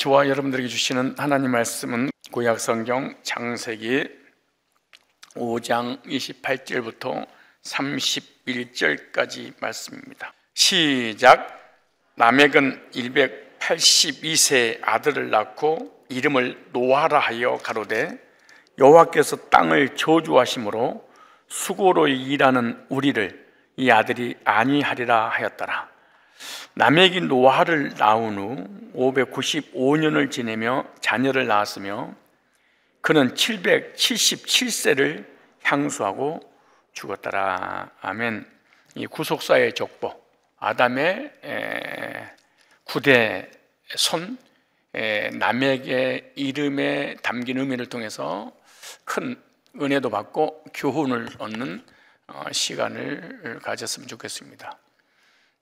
저와 여러분들에게 주시는 하나님 말씀은 구약성경 창세기 5장 28절부터 31절까지 말씀입니다. 시작. 라멕은 182세 아들을 낳고 이름을 노아라 하여 가로되 여호와께서 땅을 저주하심으로 수고로 일하는 우리를 이 아들이 아니하리라 하였더라. 라멕이 노아를 낳은 후 595년을 지내며 자녀를 낳았으며 그는 777세를 향수하고 죽었더라. 아멘. 이 구속사의 족보, 아담의 9대 손 라멕의 이름에 담긴 의미를 통해서 큰 은혜도 받고 교훈을 얻는 시간을 가졌으면 좋겠습니다.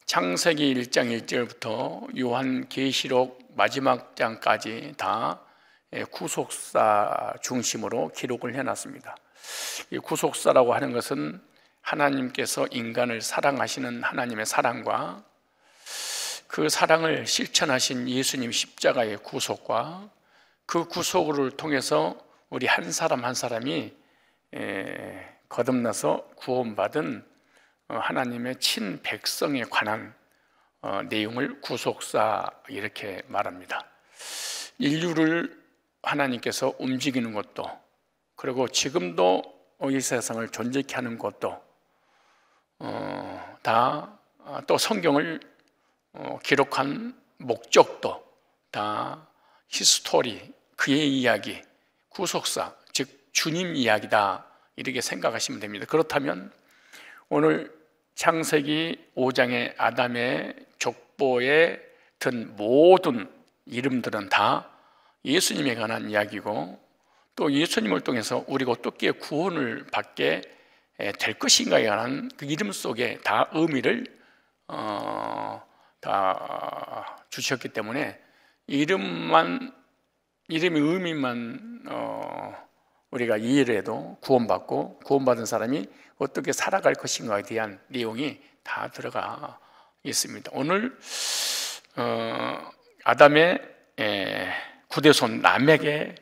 창세기 1장 1절부터 요한계시록 마지막 장까지 다 구속사 중심으로 기록을 해놨습니다. 이 구속사라고 하는 것은 하나님께서 인간을 사랑하시는 하나님의 사랑과 그 사랑을 실천하신 예수님 십자가의 구속과 그 구속을 통해서 우리 한 사람 한 사람이 거듭나서 구원받은 하나님의 친백성에 관한 내용을 구속사 이렇게 말합니다. 인류를 하나님께서 움직이는 것도, 그리고 지금도 이 세상을 존재케 하는 것도 다 또 성경을 기록한 목적도 다 히스토리, 그의 이야기, 구속사, 즉 주님 이야기다 이렇게 생각하시면 됩니다. 그렇다면 오늘 창세기 5장의 아담의 족보에 든 모든 이름들은 다 예수님에 관한 이야기고, 또 예수님을 통해서 우리가 어떻게 구원을 받게 될 것인가에 관한 그 이름 속에 다 의미를 다 주셨기 때문에 이름의 의미만 우리가 이해를 해도 구원받고 구원받은 사람이 어떻게 살아갈 것인가에 대한 내용이 다 들어가 있습니다. 오늘 아담의 구대손 라멕의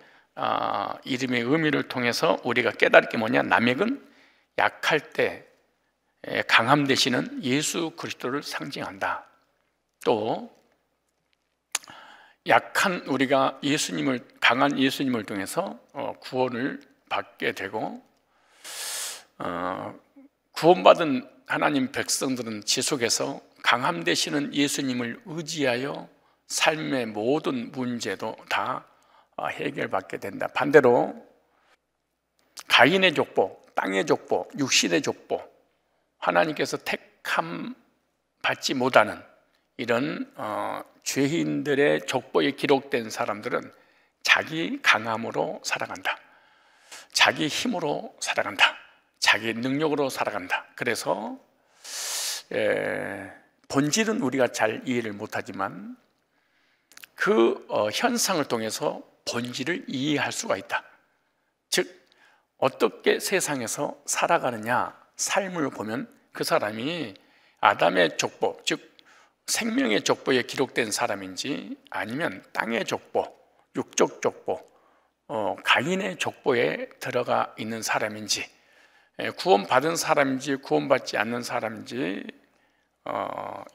이름의 의미를 통해서 우리가 깨달을 게 뭐냐? 라멕은 약할 때 강함 되시는 예수 그리스도를 상징한다. 또 약한 우리가 강한 예수님을 통해서 구원을 받게 되고, 구원받은 하나님 백성들은 지속해서 강함 되시는 예수님을 의지하여 삶의 모든 문제도 다 해결받게 된다. 반대로 가인의 족보, 땅의 족보, 육신의 족보, 하나님께서 택함 받지 못하는 이런 죄인들의 족보에 기록된 사람들은 자기 강함으로 살아간다, 자기 힘으로 살아간다, 자기 능력으로 살아간다. 그래서 본질은 우리가 잘 이해를 못하지만 그 현상을 통해서 본질을 이해할 수가 있다. 즉 어떻게 세상에서 살아가느냐, 삶을 보면 그 사람이 아담의 족보, 즉 생명의 족보에 기록된 사람인지 아니면 땅의 족보, 육적 족보, 가인의 족보에 들어가 있는 사람인지, 구원받은 사람인지 구원받지 않는 사람인지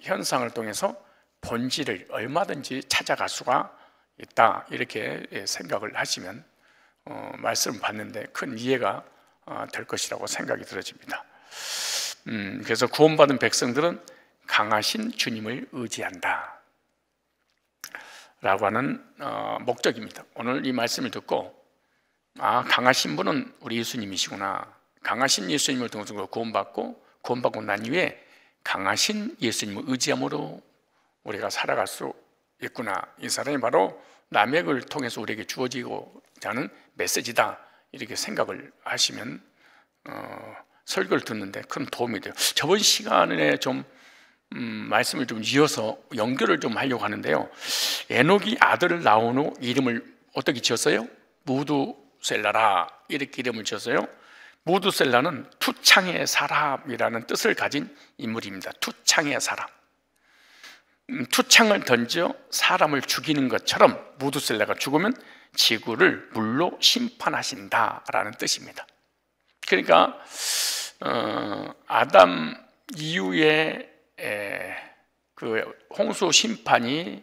현상을 통해서 본질을 얼마든지 찾아갈 수가 있다, 이렇게 생각을 하시면 말씀을 받는데 큰 이해가 될 것이라고 생각이 들어집니다. 그래서 구원받은 백성들은 강하신 주님을 의지한다 라고 하는 목적입니다. 오늘 이 말씀을 듣고 강하신 분은 우리 예수님이시구나, 강하신 예수님을 통해서 구원받고 난 이후에 강하신 예수님을 의지함으로 우리가 살아갈 수 있구나, 이 사람이 바로 라멕을 통해서 우리에게 주어지고자 하는 메시지다, 이렇게 생각을 하시면 설교를 듣는데 큰 도움이 돼요. 저번 시간에 좀 말씀을 좀 이어서 연결을 좀 하려고 하는데요, 에녹이 아들을 낳은 후 이름을 어떻게 지었어요? 무두셀라라, 이렇게 이름을 지었어요. 무두셀라는 투창의 사람이라는 뜻을 가진 인물입니다. 투창의 사람. 투창을 던져 사람을 죽이는 것처럼 무두셀라가 죽으면 지구를 물로 심판하신다라는 뜻입니다. 그러니까 아담 이후에 그 홍수 심판이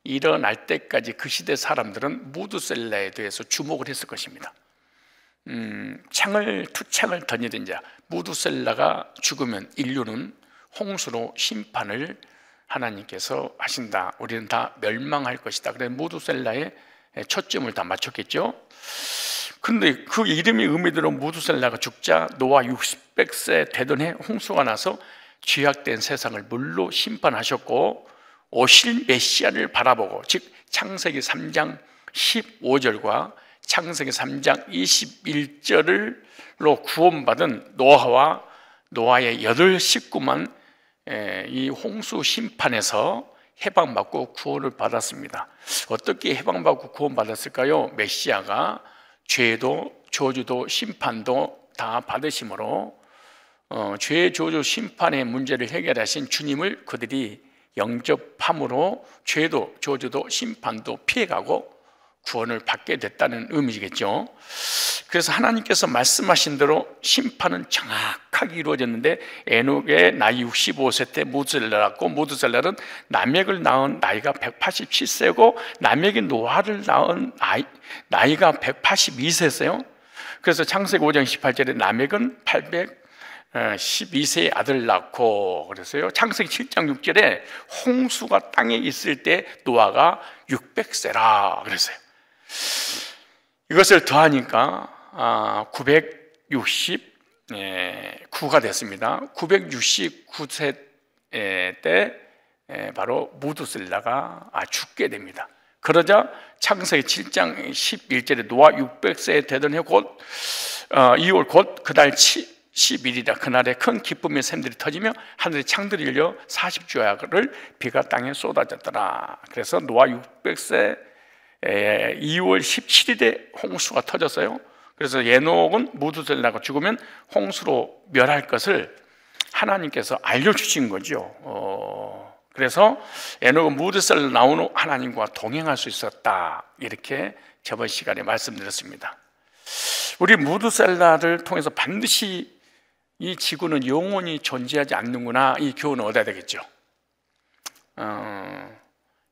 일어날 때까지 그 시대 사람들은 무두셀라에 대해서 주목을 했을 것입니다. 투창을 던지던 자 무두셀라가 죽으면 인류는 홍수로 심판을 하나님께서 하신다. 우리는 다 멸망할 것이다. 그래서 무두셀라의 초점을 다 맞췄겠죠. 근데 그 이름이 의미대로 무두셀라가 죽자 노아 600세 되던 해 홍수가 나서 죄악된 세상을 물로 심판하셨고, 오실 메시아를 바라보고, 즉 창세기 3장 15절과 창세기 3장 21절로 구원받은 노아와 노아의 8 식구만 이 홍수 심판에서 해방받고 구원을 받았습니다. 어떻게 해방받고 구원받았을까요? 메시아가 죄도 저주도 심판도 다 받으심으로 죄 저주 심판의 문제를 해결하신 주님을 그들이 영접함으로 죄도 저주도 심판도 피해가고 구원을 받게 됐다는 의미겠죠. 그래서 하나님께서 말씀하신 대로 심판은 정확하게 이루어졌는데, 에녹의 나이 65세 때 무두셀라를 낳고, 무두셀라는 라멕을 낳은 나이가 187세고 라멕이 노아를 낳은 나이가 182세였어요. 그래서 창세기 5장 18절에 라멕은 812세의 아들을 낳고 그랬어요. 창세기 7장 6절에 홍수가 땅에 있을 때 노아가 600세라 그랬어요. 이것을 더하니까 969가 됐습니다. 969세 때 바로 무두셀라가 죽게 됩니다. 그러자 창세기 7장 11절에 노아 600세 되던 해 곧 2월 곧 그달 10일이라 그날에 큰 기쁨의 샘들이 터지며 하늘의 창들이 열려 40주야를 비가 땅에 쏟아졌더라. 그래서 노아 600세 2월 17일에 홍수가 터졌어요. 그래서 에녹은 무두셀라가 죽으면 홍수로 멸할 것을 하나님께서 알려주신 거죠. 그래서 에녹은 무두셀라 나온 후 하나님과 동행할 수 있었다. 이렇게 저번 시간에 말씀드렸습니다. 우리 무두셀라를 통해서 반드시 이 지구는 영원히 존재하지 않는구나, 이 교훈을 얻어야 되겠죠.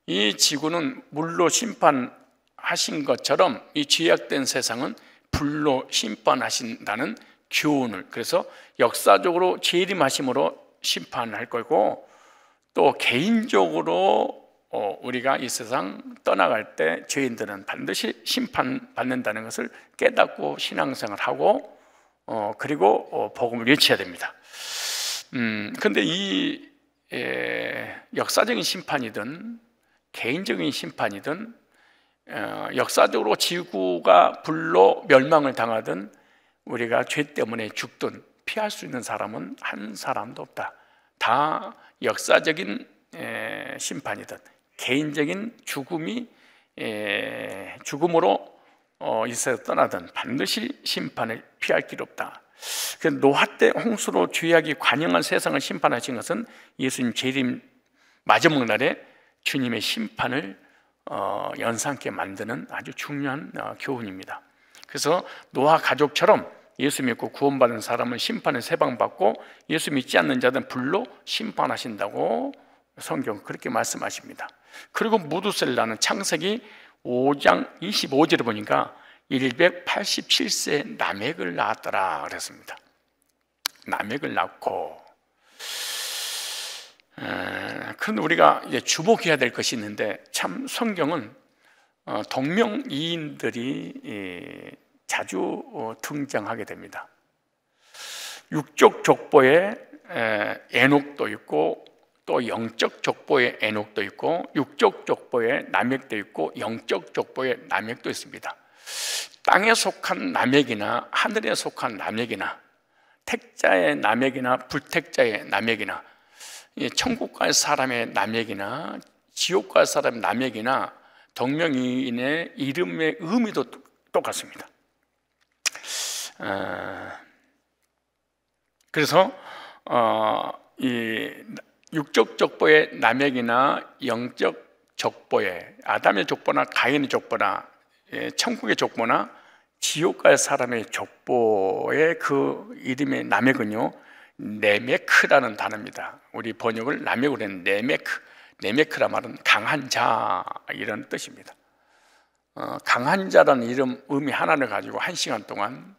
이 지구는 물로 심판하신 것처럼 이 죄악된 세상은 불로 심판하신다는 교훈을, 그래서 역사적으로 재림하심으로 심판할 거고, 또 개인적으로 우리가 이 세상 떠나갈 때 죄인들은 반드시 심판받는다는 것을 깨닫고 신앙생활을 하고 그리고 복음을 외쳐야 됩니다. 그런데 이 역사적인 심판이든 개인적인 심판이든 역사적으로 지구가 불로 멸망을 당하든 우리가 죄 때문에 죽든 피할 수 있는 사람은 한 사람도 없다. 다 역사적인 심판이든 개인적인 죽음으로 이 세상을 떠나든 반드시 심판을 피할 길 없다. 노아 때 홍수로 죄악이 관영한 세상을 심판하신 것은 예수님 재림 마지막 날에 주님의 심판을 연상케 만드는 아주 중요한 교훈입니다. 그래서 노아 가족처럼 예수 믿고 구원받은 사람은 심판에서 해방받고 예수 믿지 않는 자들은 불로 심판하신다고 성경 그렇게 말씀하십니다. 그리고 무두셀라는 창세기 5장 25절에 보니까 187세 라멕을 낳았더라 그랬습니다. 라멕을 낳고, 그런데 우리가 이제 주목해야 될 것이 있는데, 참 성경은 동명이인들이 자주 등장하게 됩니다. 육적 족보에 에녹도 있고, 또 영적 족보에 에녹도 있고, 육적 족보에 라멕도 있고, 영적 족보에 라멕도 있습니다. 땅에 속한 라멕이나 하늘에 속한 라멕이나 택자의 라멕이나 불택자의 라멕이나 천국 갈 사람의 라멕이나 지옥 갈 사람의 라멕이나 동명이인의 이름의 의미도 똑같습니다. 그래서 이 육적 족보의 남획이나 영적 족보의 아담의 족보나 가인의 족보나 천국의 족보나 지옥 갈 사람의 족보의 그 이름의 남획은요, 네메크라는 단어입니다. 우리 번역을 남획으로 했는 네메크. 네메크란 말은 강한 자 이런 뜻입니다. 강한 자라는 이름 의미 하나를 가지고 1시간 동안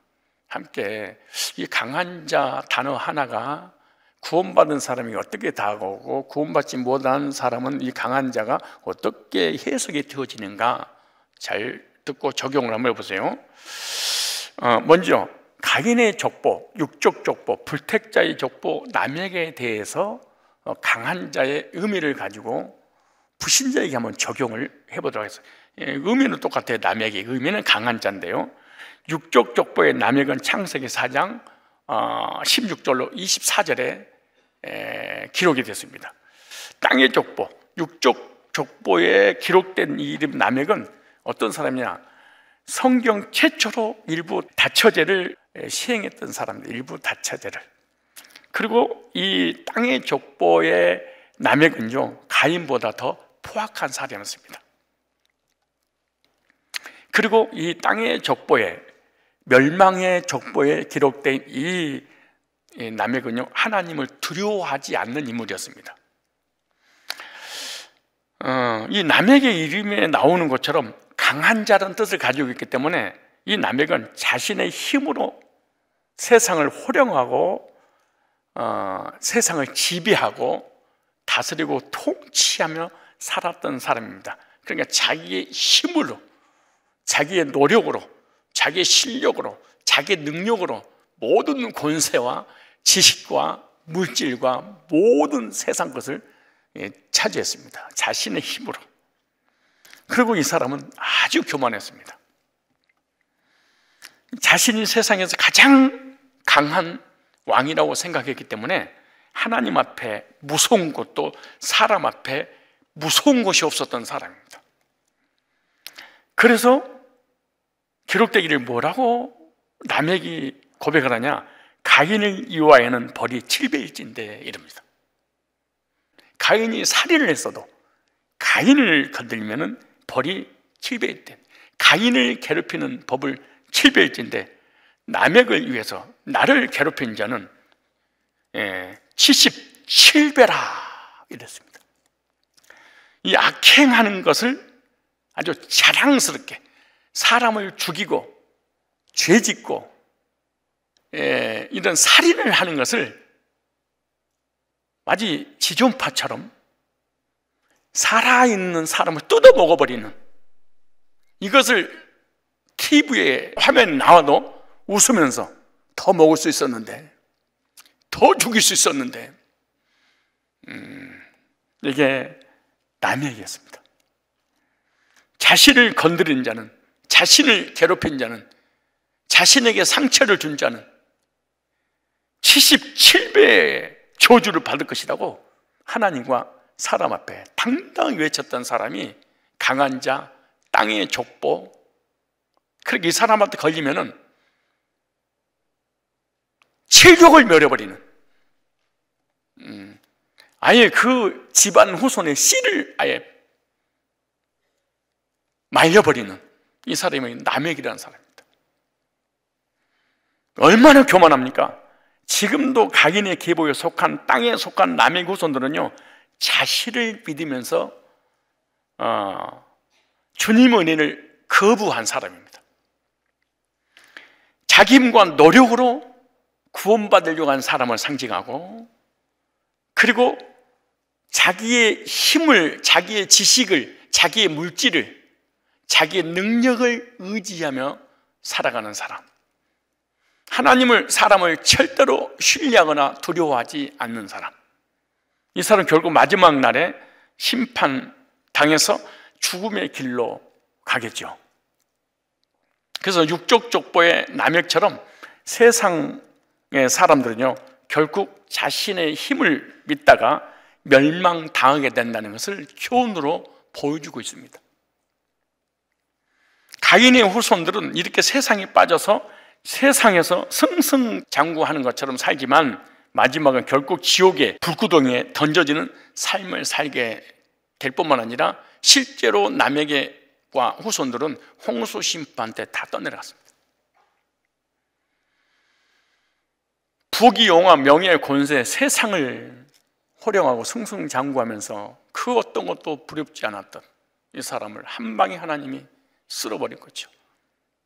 함께 이 강한 자 단어 하나가 구원받은 사람이 어떻게 다가오고 구원받지 못한 사람은 이 강한 자가 어떻게 해석이 되어지는가 잘 듣고 적용을 한번 해보세요. 먼저 가인의 족보, 육적 족보, 불택자의 족보, 남에게 대해서 강한 자의 의미를 가지고 불신자에게 한번 적용을 해보도록 하겠습니다. 의미는 똑같아요. 남에게 의미는 강한 자인데요, 육적 족보의 남에게는 창세기 4장 16절로 24절에 기록이 됐습니다. 땅의 족보, 육적 족보에 기록된 이 이름 남액은 어떤 사람이냐, 성경 최초로 일부 다처제를 시행했던 사람들, 일부 다처제를. 그리고 이 땅의 족보의 남액은요, 가인보다 더 포악한 사람이었습니다. 그리고 이 땅의 족보에, 멸망의 족보에 기록된 이 남액은요, 하나님을 두려워하지 않는 인물이었습니다. 이 남액의 이름에 나오는 것처럼 강한 자라는 뜻을 가지고 있기 때문에 이 남액은 자신의 힘으로 세상을 호령하고 세상을 지배하고 다스리고 통치하며 살았던 사람입니다. 그러니까 자기의 힘으로, 자기의 노력으로, 자기의 실력으로, 자기의 능력으로 모든 권세와 지식과 물질과 모든 세상 것을 차지했습니다. 자신의 힘으로. 그리고 이 사람은 아주 교만했습니다. 자신이 세상에서 가장 강한 왕이라고 생각했기 때문에 하나님 앞에 무서운 것도 사람 앞에 무서운 것이 없었던 사람입니다. 그래서 기록되기를 뭐라고 남에게 고백을 하냐, 가인을 이와에는 벌이 7배일진데 이럽니다. 가인이 살인을 했어도 가인을 건들면은 벌이 7배일 때, 가인을 괴롭히는 법을 7배일진데 남액을 위해서 나를 괴롭힌 자는 77배라 이랬습니다. 이 악행하는 것을 아주 자랑스럽게 사람을 죽이고 죄짓고 이런 살인을 하는 것을 마치 지존파처럼 살아있는 사람을 뜯어 먹어버리는, 이것을 TV에 화면에 나와도 웃으면서 더 먹을 수 있었는데, 더 죽일 수 있었는데, 이게 남의 얘기였습니다. 자신을 건드린 자는, 자신을 괴롭힌 자는, 자신에게 상처를 준 자는 77배의 저주를 받을 것이라고 하나님과 사람 앞에 당당히 외쳤던 사람이 강한 자, 땅의 족보. 그렇게 이 사람한테 걸리면은 칠족을 멸해버리는, 아예 그 집안 후손의 씨를 아예 말려버리는 이 사람이 남액이라는 사람입니다. 얼마나 교만합니까? 지금도 가인의 계보에 속한, 땅에 속한 남액 후손들은요, 자신을 믿으면서 주님의 은혜를 거부한 사람입니다. 자기 힘과 노력으로 구원받으려고 한 사람을 상징하고, 그리고 자기의 힘을, 자기의 지식을, 자기의 물질을, 자기의 능력을 의지하며 살아가는 사람, 하나님을, 사람을 절대로 신뢰하거나 두려워하지 않는 사람, 이 사람 결국 마지막 날에 심판당해서 죽음의 길로 가겠죠. 그래서 육적 족보의 남액처럼 세상의 사람들은요, 결국 자신의 힘을 믿다가 멸망당하게 된다는 것을 교훈으로 보여주고 있습니다. 가인의 후손들은 이렇게 세상에 빠져서 세상에서 승승장구하는 것처럼 살지만 마지막은 결국 지옥의 불구덩이에 던져지는 삶을 살게 될 뿐만 아니라 실제로 남에게와 후손들은 홍수 심판 때 다 떠내려갔습니다. 부귀 영화 명예 권세 세상을 호령하고 승승장구하면서 그 어떤 것도 두렵지 않았던 이 사람을 한 방에 하나님이 쓸어버린 거죠.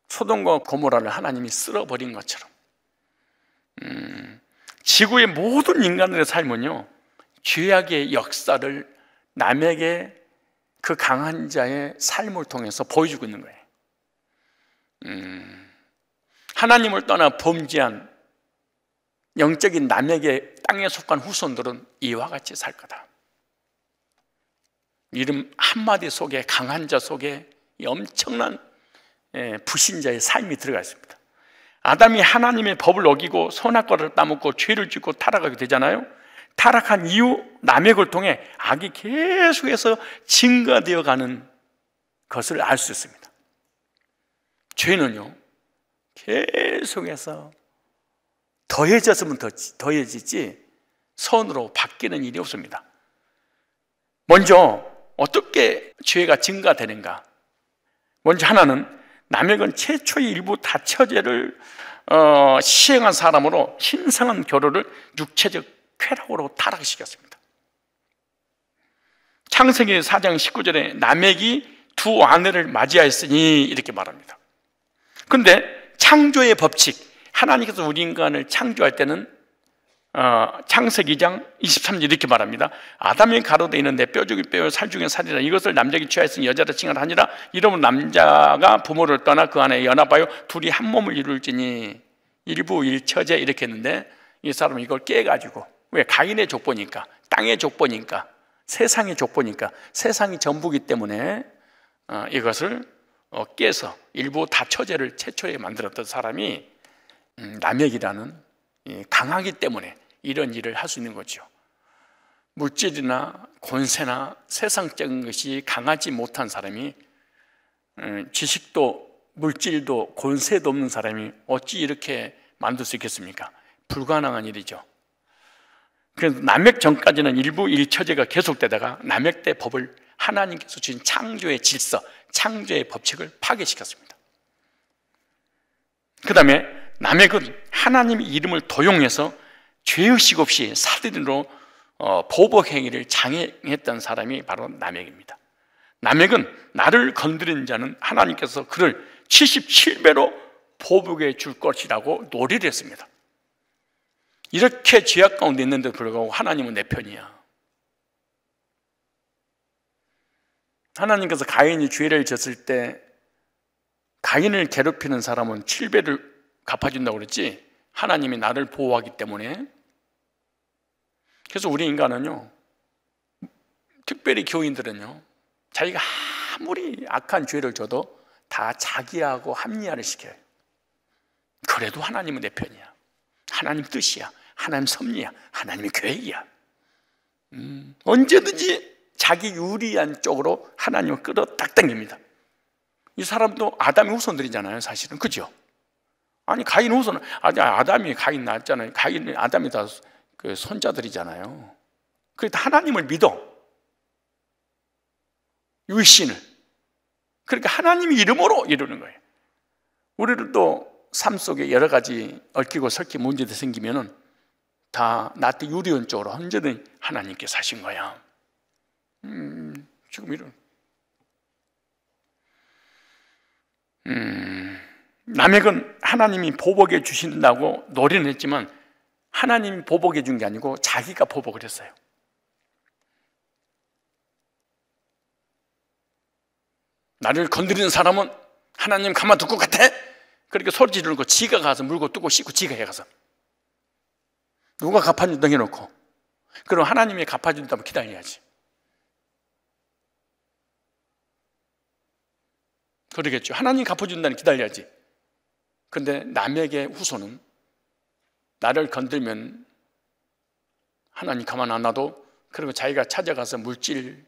소돔과 고모라를 하나님이 쓸어버린 것처럼 지구의 모든 인간들의 삶은요, 죄악의 역사를 남에게 그 강한 자의 삶을 통해서 보여주고 있는 거예요. 하나님을 떠나 범죄한 영적인 남에게 땅에 속한 후손들은 이와 같이 살 거다. 이름 한마디 속에, 강한 자 속에 이 엄청난 불신자의 삶이 들어가 있습니다. 아담이 하나님의 법을 어기고 선악과를 따먹고 죄를 짓고 타락하게 되잖아요. 타락한 이후 남의 통해 악이 계속해서 증가되어 가는 것을 알 수 있습니다. 죄는요, 계속해서 더해졌으면 더해지지 선으로 바뀌는 일이 없습니다. 먼저 어떻게 죄가 증가되는가? 먼저 하나는 남획은 최초의 일부 다처제를 시행한 사람으로 신성한 결혼을 육체적 쾌락으로 타락시켰습니다. 창세기 4장 19절에 남획이 두 아내를 맞이하였으니 이렇게 말합니다. 그런데 창조의 법칙, 하나님께서 우리 인간을 창조할 때는 창세기 2장 23절 이렇게 말합니다. 아담이 가로되 이는 내 뼈 중에 뼈요 살 중에 살이라. 이것을 남자에게 취하였으니 여자라 칭하니라. 이러면 남자가 부모를 떠나 그 안에 연합하여 둘이 한 몸을 이룰지니. 일부 일처제 이렇게 했는데 이 사람은 이걸 깨가지고, 왜? 가인의 족보니까, 땅의 족보니까, 세상의 족보니까, 세상이 전부기 때문에 이것을 깨서 일부 다처제를 최초에 만들었던 사람이 남획이라는 강하기 때문에 이런 일을 할 수 있는 거죠. 물질이나 권세나 세상적인 것이 강하지 못한 사람이, 지식도 물질도 권세도 없는 사람이 어찌 이렇게 만들 수 있겠습니까? 불가능한 일이죠. 그래서 남획 전까지는 일부 일처제가 계속되다가 남획 때 법을 하나님께서 주신 창조의 질서, 창조의 법칙을 파괴시켰습니다. 그 다음에 남획은 하나님의 이름을 도용해서 죄의식 없이 사들이로 보복 행위를 장행했던 사람이 바로 남획입니다. 남획은 나를 건드린 자는 하나님께서 그를 77배로 보복해 줄 것이라고 놀이를 했습니다. 이렇게 죄악 가운데 있는데도 불구하고 하나님은 내 편이야. 하나님께서 가인이 죄를 졌을 때 가인을 괴롭히는 사람은 7배를 갚아준다고 그랬지, 하나님이 나를 보호하기 때문에. 그래서 우리 인간은요, 특별히 교인들은요, 자기가 아무리 악한 죄를 져도 다 자기하고 합리화를 시켜요. 그래도 하나님은 내 편이야, 하나님 뜻이야, 하나님 섭리야, 하나님의 계획이야. 언제든지 자기 유리한 쪽으로 하나님을 끌어 딱 당깁니다. 이 사람도 아담의 후손들이잖아요, 사실은. 그죠? 아니, 가인 후손은, 아담이 가인 낳았잖아요. 가인, 아담이 다 그 손자들이잖아요. 그래도 하나님을 믿어. 유신을. 그러니까 하나님의 이름으로 이루는 거예요. 우리들도 삶 속에 여러 가지 얽히고 설킨 문제들이 생기면은 다 나한테 유리한 쪽으로 언제든 하나님께서 하신 거야. 지금 이런. 남획은 하나님이 보복해 주신다고 노래는 했지만 하나님이 보복해 준 게 아니고 자기가 보복을 했어요. 나를 건드리는 사람은 하나님 가만둘 것 같아? 그렇게 소리 지르는 거 지가 가서 물고 뜯고 씻고 지가 해가서 누가 갚아준다 해놓고, 그럼 하나님이 갚아준다면 기다려야지. 그러겠죠. 하나님 갚아준다는 기다려야지. 근데 남에게 후손은 나를 건들면 하나님 가만 안 놔도, 그리고 자기가 찾아가서 물질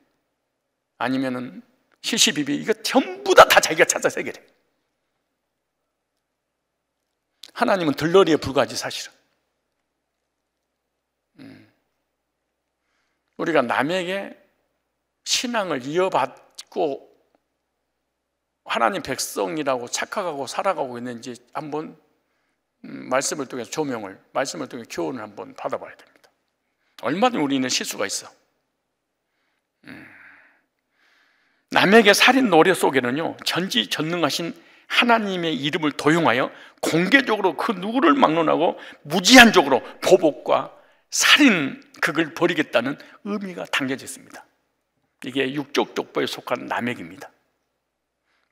아니면은 실시비비 이거 전부 다 자기가 찾아서 해결해. 하나님은 들러리에 불과하지 사실은. 우리가 남에게 신앙을 이어받고 하나님 백성이라고 착각하고 살아가고 있는지 한번 말씀을 통해서 말씀을 통해 교훈을 한번 받아봐야 됩니다. 얼마든지 우리는 실수가 있어. 남에게 살인 노래 속에는요, 전지전능하신 하나님의 이름을 도용하여 공개적으로 그 누구를 막론하고 무지한적으로 보복과 살인극을 벌이겠다는 의미가 담겨져 있습니다. 이게 육적 족보에 속한 남에게입니다.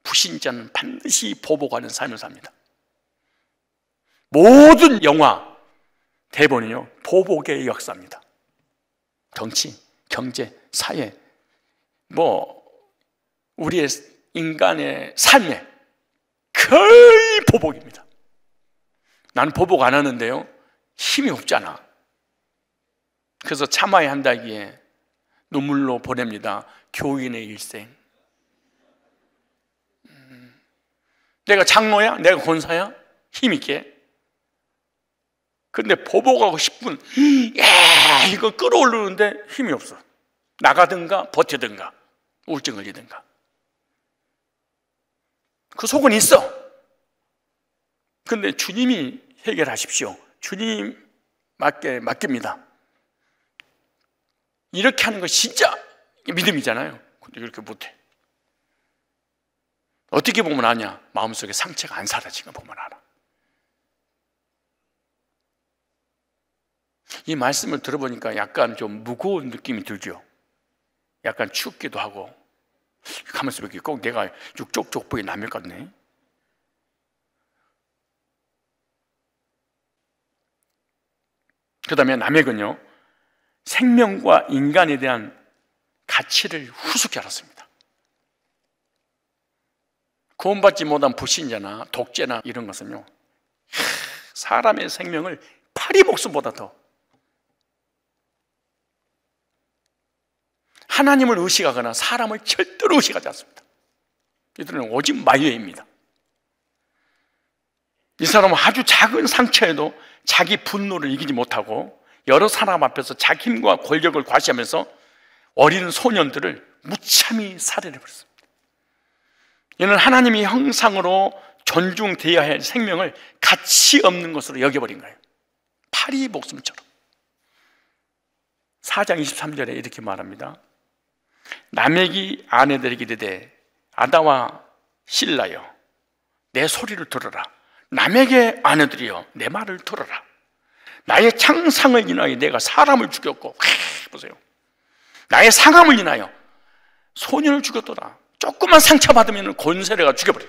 불신자는 반드시 보복하는 삶을 삽니다. 모든 영화, 대본이요, 보복의 역사입니다. 정치, 경제, 사회, 우리의 인간의 삶에 거의 보복입니다. 나는 보복 안 하는데요, 힘이 없잖아. 그래서 참아야 한다기에 눈물로 보냅니다. 교인의 일생. 내가 장로야? 내가 권사야? 힘있게. 근데 보복하고 싶은, 이거 끌어올리는데 힘이 없어. 나가든가 버티든가 우울증 걸리든가. 그 속은 있어. 근데 주님이 해결하십시오. 주님 맡깁니다. 이렇게 하는 거 진짜 믿음이잖아요. 근데 그렇게 못해. 어떻게 보면 아냐? 마음속에 상처가 안 사라진 거 보면 알아. 이 말씀을 들어보니까 약간 좀 무거운 느낌이 들죠. 약간 춥기도 하고, 가만있어 보니까 꼭 내가 육적 족보의 남일 같네. 그 다음에 남액은요, 생명과 인간에 대한 가치를 후숙히 알았습니다. 구원받지 못한 불신자나 독재나 이런 것은요, 사람의 생명을 파리 목숨보다 더, 하나님을 의식하거나 사람을 절대로 의식하지 않습니다. 이들은 오직 마유입니다. 이 사람은 아주 작은 상처에도 자기 분노를 이기지 못하고 여러 사람 앞에서 자기 힘과 권력을 과시하면서 어린 소년들을 무참히 살해를 했습니다. 이는 하나님의 형상으로 존중되어야 할 생명을 가치 없는 것으로 여겨버린 거예요. 파리 목숨처럼. 4장 23절에 이렇게 말합니다. 남에게 아내들에게 이르되 아다와 실라여 내 소리를 들어라. 남에게 아내들이여 내 말을 들어라. 나의 창상을 인하여 내가 사람을 죽였고, 보세요, 나의 상함을 인하여 소년을 죽였더라. 조금만 상처받으면 권세례가 죽여버려.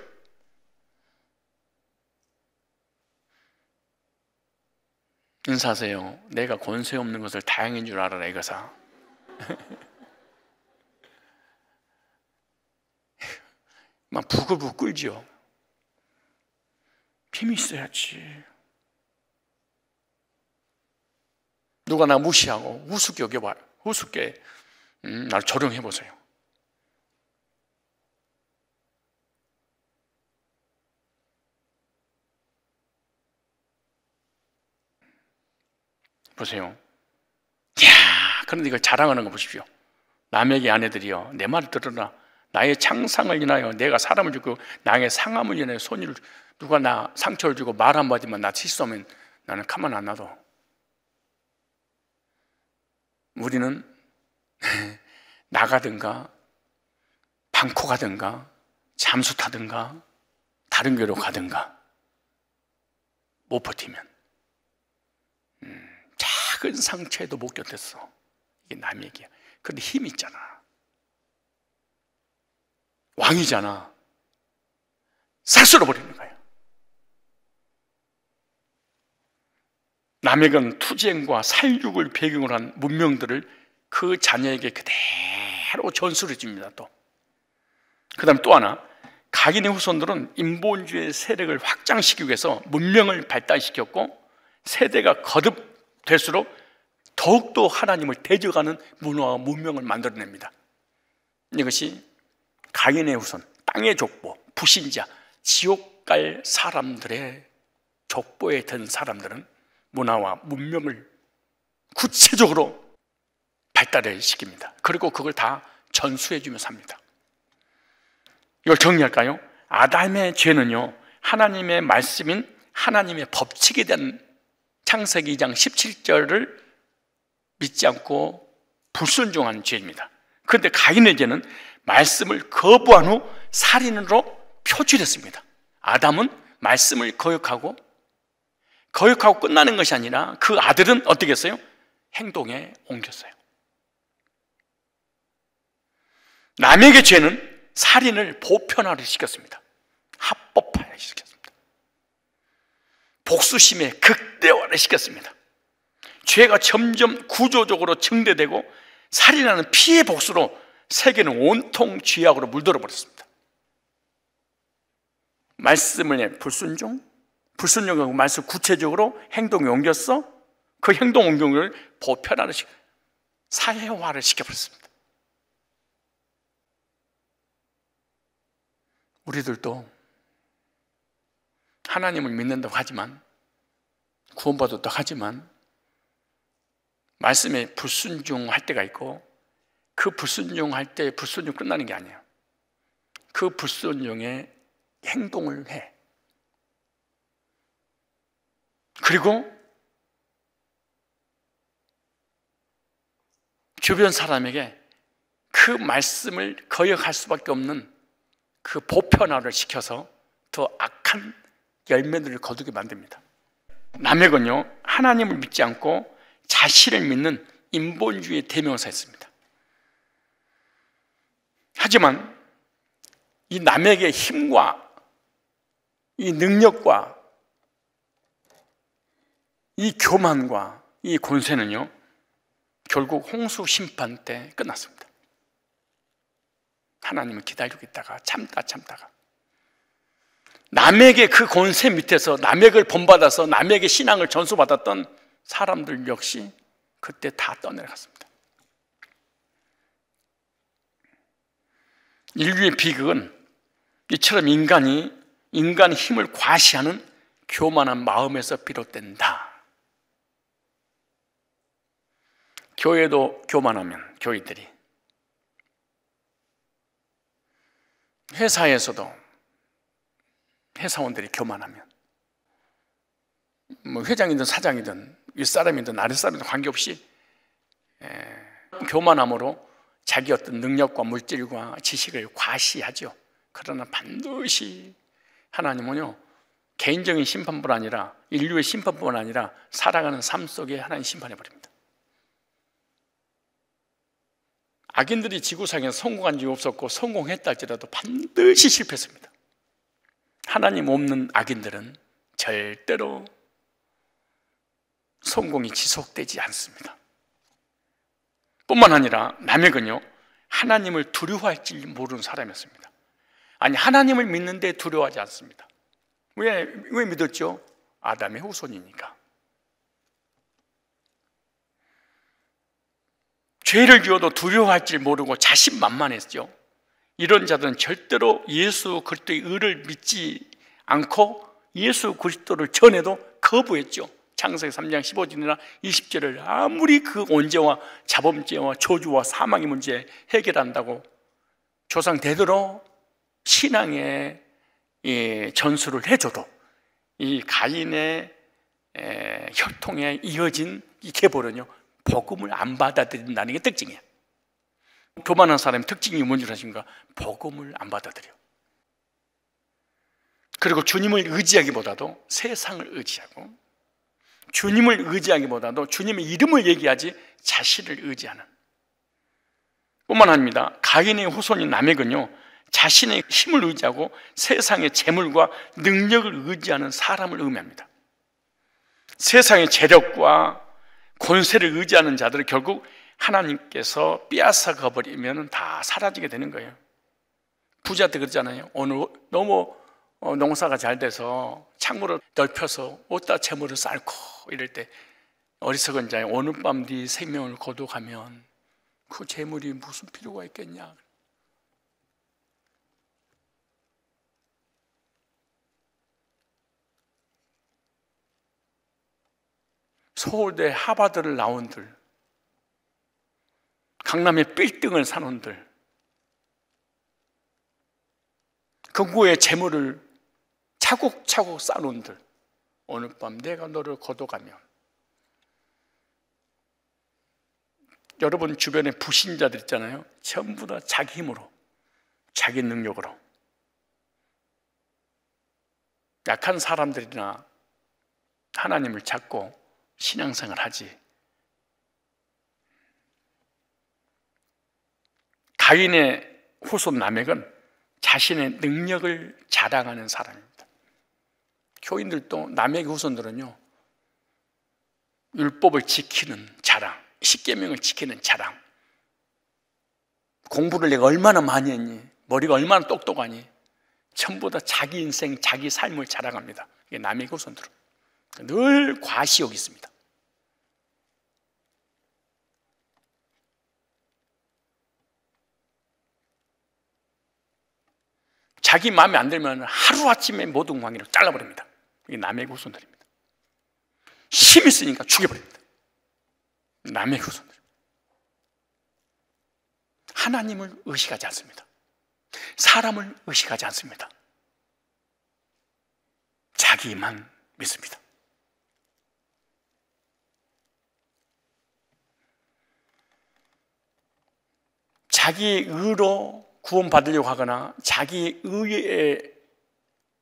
인사하세요. 내가 권세 없는 것을 다행인 줄 알아라, 이거사. 막 부글부글 끓지요. 힘이 있어야지. 누가 나 무시하고 우습게 여겨봐, 우습게 날 조롱해 보세요. 보세요. 야, 그런데 이걸 자랑하는 거 보십시오. 남에게 아내들이여 내 말을 들으라. 나의 창상을 인하여 내가 사람을 죽고 나의 상함을 인하여 손을, 누가 나 상처를 주고 말 한마디만 나 실수하면 나는 가만 안 놔둬. 우리는 나가든가 방콕 가든가 잠수 타든가 다른 교로 가든가 못 버티면 작은 상처에도 못 견뎠어. 이게 남의 얘기야. 근데 힘이 있잖아. 왕이잖아. 싹 쓸어버리는 거예요. 남에건 투쟁과 살육을 배경으로 한 문명들을 그 자녀에게 그대로 전수를 줍니다. 그 다음 또 하나, 가인의 후손들은 인본주의 세력을 확장시키기 위해서 문명을 발달시켰고, 세대가 거듭될수록 더욱더 하나님을 대적하는 문화와 문명을 만들어냅니다. 이것이 가인의 후손, 땅의 족보, 불신자, 지옥 갈 사람들의 족보에 든 사람들은 문화와 문명을 구체적으로 발달을 시킵니다. 그리고 그걸 다 전수해 주며 삽니다. 이걸 정리할까요? 아담의 죄는요, 하나님의 말씀인 하나님의 법칙에 대한 창세기 2장 17절을 믿지 않고 불순종한 죄입니다. 그런데 가인의 죄는 말씀을 거부한 후 살인으로 표출했습니다. 아담은 말씀을 거역하고 끝나는 것이 아니라 그 아들은 어떻게 했어요? 행동에 옮겼어요. 남에게 죄는 살인을 보편화를 시켰습니다. 합법화를 시켰습니다. 복수심에 극대화를 시켰습니다. 죄가 점점 구조적으로 증대되고 살인하는 피해 복수로 세계는 온통 죄악으로 물들어 버렸습니다. 말씀을 불순종하고 말씀 구체적으로 행동에 옮겼어. 그 행동 옮김을 보편화를 사회화를 시켜버렸습니다. 우리들도 하나님을 믿는다고 하지만, 구원받았다고 하지만 말씀에 불순종할 때가 있고, 그 불순종할 때 불순종 끝나는 게 아니에요. 그 불순종에 행동을 해. 그리고 주변 사람에게 그 말씀을 거역할 수밖에 없는 그 보편화를 시켜서 더 악한 열매들을 거두게 만듭니다. 남획은요, 하나님을 믿지 않고 자신을 믿는 인본주의의 대명사였습니다. 하지만 이 남획의 힘과 이 능력과 이 교만과 이 권세는요, 결국 홍수 심판 때 끝났습니다. 하나님을 기다리고 있다가 참다가 남에게 그 권세 밑에서 남에게 본받아서 남에게 신앙을 전수받았던 사람들 역시 그때 다 떠내려갔습니다. 인류의 비극은 이처럼 인간의 힘을 과시하는 교만한 마음에서 비롯된다. 교회도 교만하면, 교회들이, 회사에서도 회사원들이 교만하면, 회장이든 사장이든 윗사람이든 아랫사람이든 관계없이 교만함으로 자기 어떤 능력과 물질과 지식을 과시하죠. 그러나 반드시 하나님은요, 개인적인 심판뿐 아니라 인류의 심판뿐 아니라 살아가는 삶 속에 하나님 심판해버립니다. 악인들이 지구상에서 성공한 적이 없었고 성공했다 할지라도 반드시 실패했습니다. 하나님 없는 악인들은 절대로 성공이 지속되지 않습니다. 뿐만 아니라 남획은요, 하나님을 두려워할 줄 모르는 사람이었습니다. 아니, 하나님을 믿는데 두려워하지 않습니다. 왜 믿었죠? 아담의 후손이니까. 죄를 지어도 두려워할 줄 모르고 자신만만했죠. 이런 자들은 절대로 예수 그리스도의 의를 믿지 않고 예수 그리스도를 전해도 거부했죠. 창세기 3장 15절이나 20절을 아무리 그 온죄와 자범죄와 저주와 사망의 문제 해결한다고 조상 대대로 신앙의 전수를 해줘도 이 가인의 혈통에 이어진 이 계보는요, 복음을 안 받아들인다는 게 특징이에요. 교만한 사람의 특징이 뭔지 아십니까? 복음을 안 받아들여. 그리고 주님을 의지하기보다도 세상을 의지하고, 주님을 의지하기보다도 주님의 이름을 얘기하지 자신을 의지하는. 뿐만 아닙니다. 가인의 후손인 남획은요, 자신의 힘을 의지하고 세상의 재물과 능력을 의지하는 사람을 의미합니다. 세상의 재력과 권세를 의지하는 자들은 결국 하나님께서 빼앗아 가버리면 다 사라지게 되는 거예요. 부자들 그러잖아요. 오늘 너무 농사가 잘 돼서 창고를 넓혀서 어디다 재물을 쌓고 이럴 때 어리석은 자의 오늘 밤 네 생명을 거둬가면 그 재물이 무슨 필요가 있겠냐. 서울대 하버드를 나온들, 강남에 빌딩을 사놓은들, 그구에 재물을 차곡차곡 쌓아놓은들, 오늘 밤 내가 너를 거둬가면, 여러분 주변에 불신자들 있잖아요. 전부 다 자기 힘으로, 자기 능력으로, 약한 사람들이나 하나님을 찾고 신앙생활 하지. 가인의 후손 라멕은 자신의 능력을 자랑하는 사람입니다. 교인들도 라멕의 후손들은요, 율법을 지키는 자랑, 십계명을 지키는 자랑, 공부를 내가 얼마나 많이 했니, 머리가 얼마나 똑똑하니, 전부 다 자기 인생, 자기 삶을 자랑합니다. 이게 라멕의 후손들은 늘 과시욕이 있습니다. 자기 마음에 안 들면 하루아침에 모든 관계를 잘라버립니다. 이게 라멕의 후손들입니다. 힘이 있으니까 죽여버립니다. 라멕의 후손들. 하나님을 의식하지 않습니다. 사람을 의식하지 않습니다. 자기만 믿습니다. 자기 의로 구원받으려고 하거나 자기 의에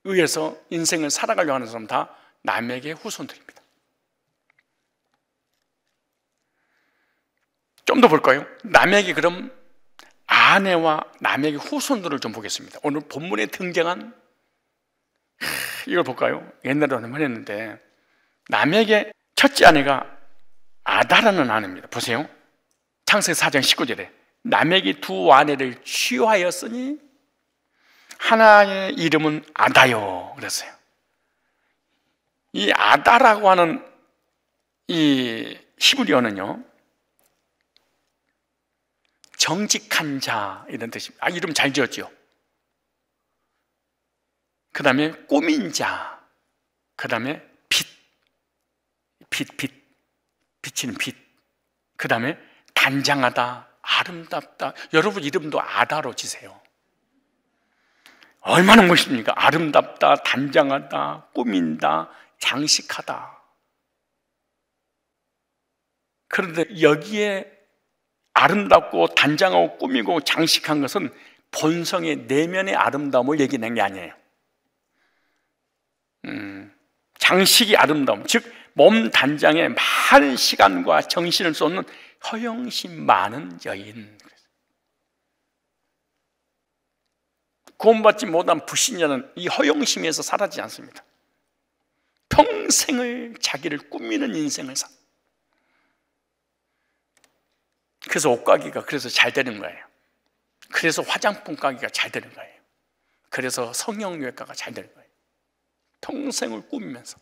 의해서 인생을 살아가려고 하는 사람 다 라멕의 후손들입니다. 좀 더 볼까요? 라멕이 그럼 아내와 라멕의 후손들을 좀 보겠습니다. 오늘 본문에 등장한 이걸 볼까요? 옛날에 한번 했는데 라멕의 첫째 아내가 아다라는 아내입니다. 보세요. 창세기 4장 19절에 라멕이 두 아내를 취하였으니 하나의 이름은 아다요 그랬어요. 이 아다라고 하는 이 히브리어는요, 정직한 자 이런 뜻입니다. 이름 잘 지었죠. 그 다음에 꾸민 자, 그 다음에 비치는 빛, 그 다음에 단장하다, 아름답다. 여러분 이름도 아다로 지세요. 얼마나 멋있습니까? 아름답다, 단장하다, 꾸민다, 장식하다. 그런데 여기에 아름답고 단장하고 꾸미고 장식한 것은 본성의 내면의 아름다움을 얘기하는 게 아니에요. 장식이 아름다움, 즉 몸 단장에 많은 시간과 정신을 쏟는 허영심 많은 여인. 구원받지 못한 불신자는 이 허영심에서 사라지지 않습니다. 평생을 자기를 꾸미는 인생을 사. 그래서 옷가기가 그래서 잘 되는 거예요. 그래서 화장품 가기가 잘 되는 거예요. 그래서 성형외과가 잘 되는 거예요. 평생을 꾸미면서.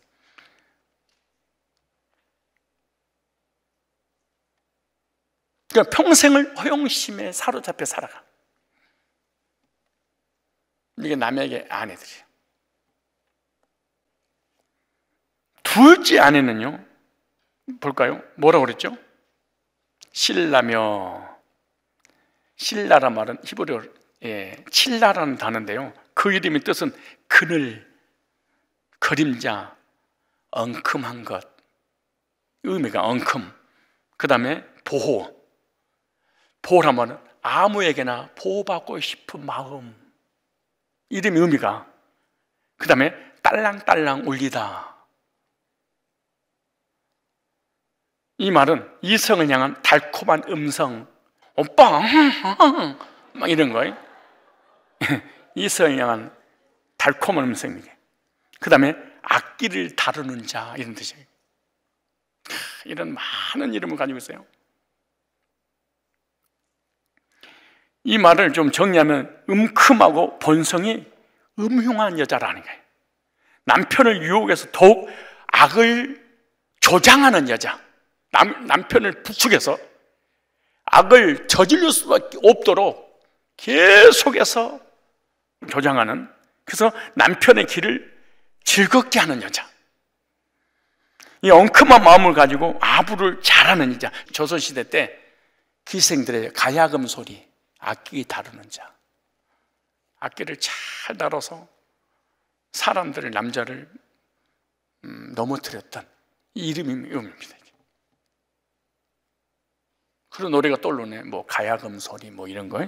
그러니까 평생을 허영심에 사로잡혀 살아가. 이게 라멕의 아내들이에요. 둘째 아내는요, 볼까요? 뭐라고 그랬죠? 실라며. 실라란 말은 히브리어 칠라라는 단어인데요, 그 이름의 뜻은 그늘, 그림자, 엉큼한 것, 의미가 엉큼. 그 다음에 보호. 보호라면 아무에게나 보호받고 싶은 마음, 이름의 의미가. 그 다음에 딸랑딸랑 울리다. 이 말은 이성을 향한 달콤한 음성, 오빠 막 이런 거예요. 이성을 향한 달콤한 음성이에요. 그 다음에 악기를 다루는 자, 이런 뜻이에요. 이런 많은 이름을 가지고 있어요. 이 말을 좀 정리하면 음큼하고 본성이 음흉한 여자라는 거예요. 남편을 유혹해서 더욱 악을 조장하는 여자, 남편을 부추겨서 악을 저지를 수밖에 없도록 계속해서 조장하는, 그래서 남편의 길을 즐겁게 하는 여자, 이 엉큼한 마음을 가지고 아부를 잘하는 여자. 조선시대 때 기생들의 가야금 소리, 악기 다루는 자. 악기를 잘 다뤄서 사람들을, 남자를 넘어뜨렸던 이 이름입니다. 그런 노래가 떠오르네. 뭐 가야금 소리 뭐 이런 거.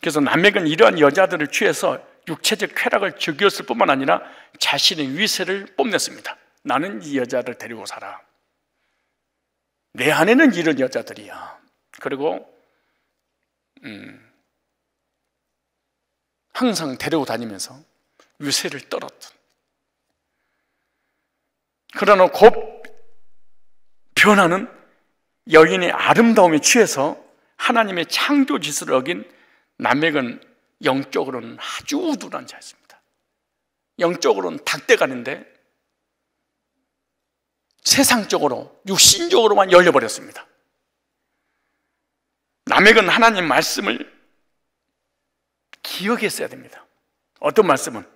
그래서 남맥은 이러한 여자들을 취해서 육체적 쾌락을 즐겼을 뿐만 아니라 자신의 위세를 뽐냈습니다. 나는 이 여자를 데리고 살아. 내 안에는 이런 여자들이야. 그리고 항상 데리고 다니면서 위세를 떨었던. 그러나 곧 변하는 여인의 아름다움에 취해서 하나님의 창조 질서를 어긴 남맥은 영적으로는 아주 우둔한 자였습니다. 영적으로는 닭대가리인데 세상적으로, 육신적으로만 열려버렸습니다. 남맥은 하나님 말씀을 기억했어야 됩니다. 어떤 말씀은?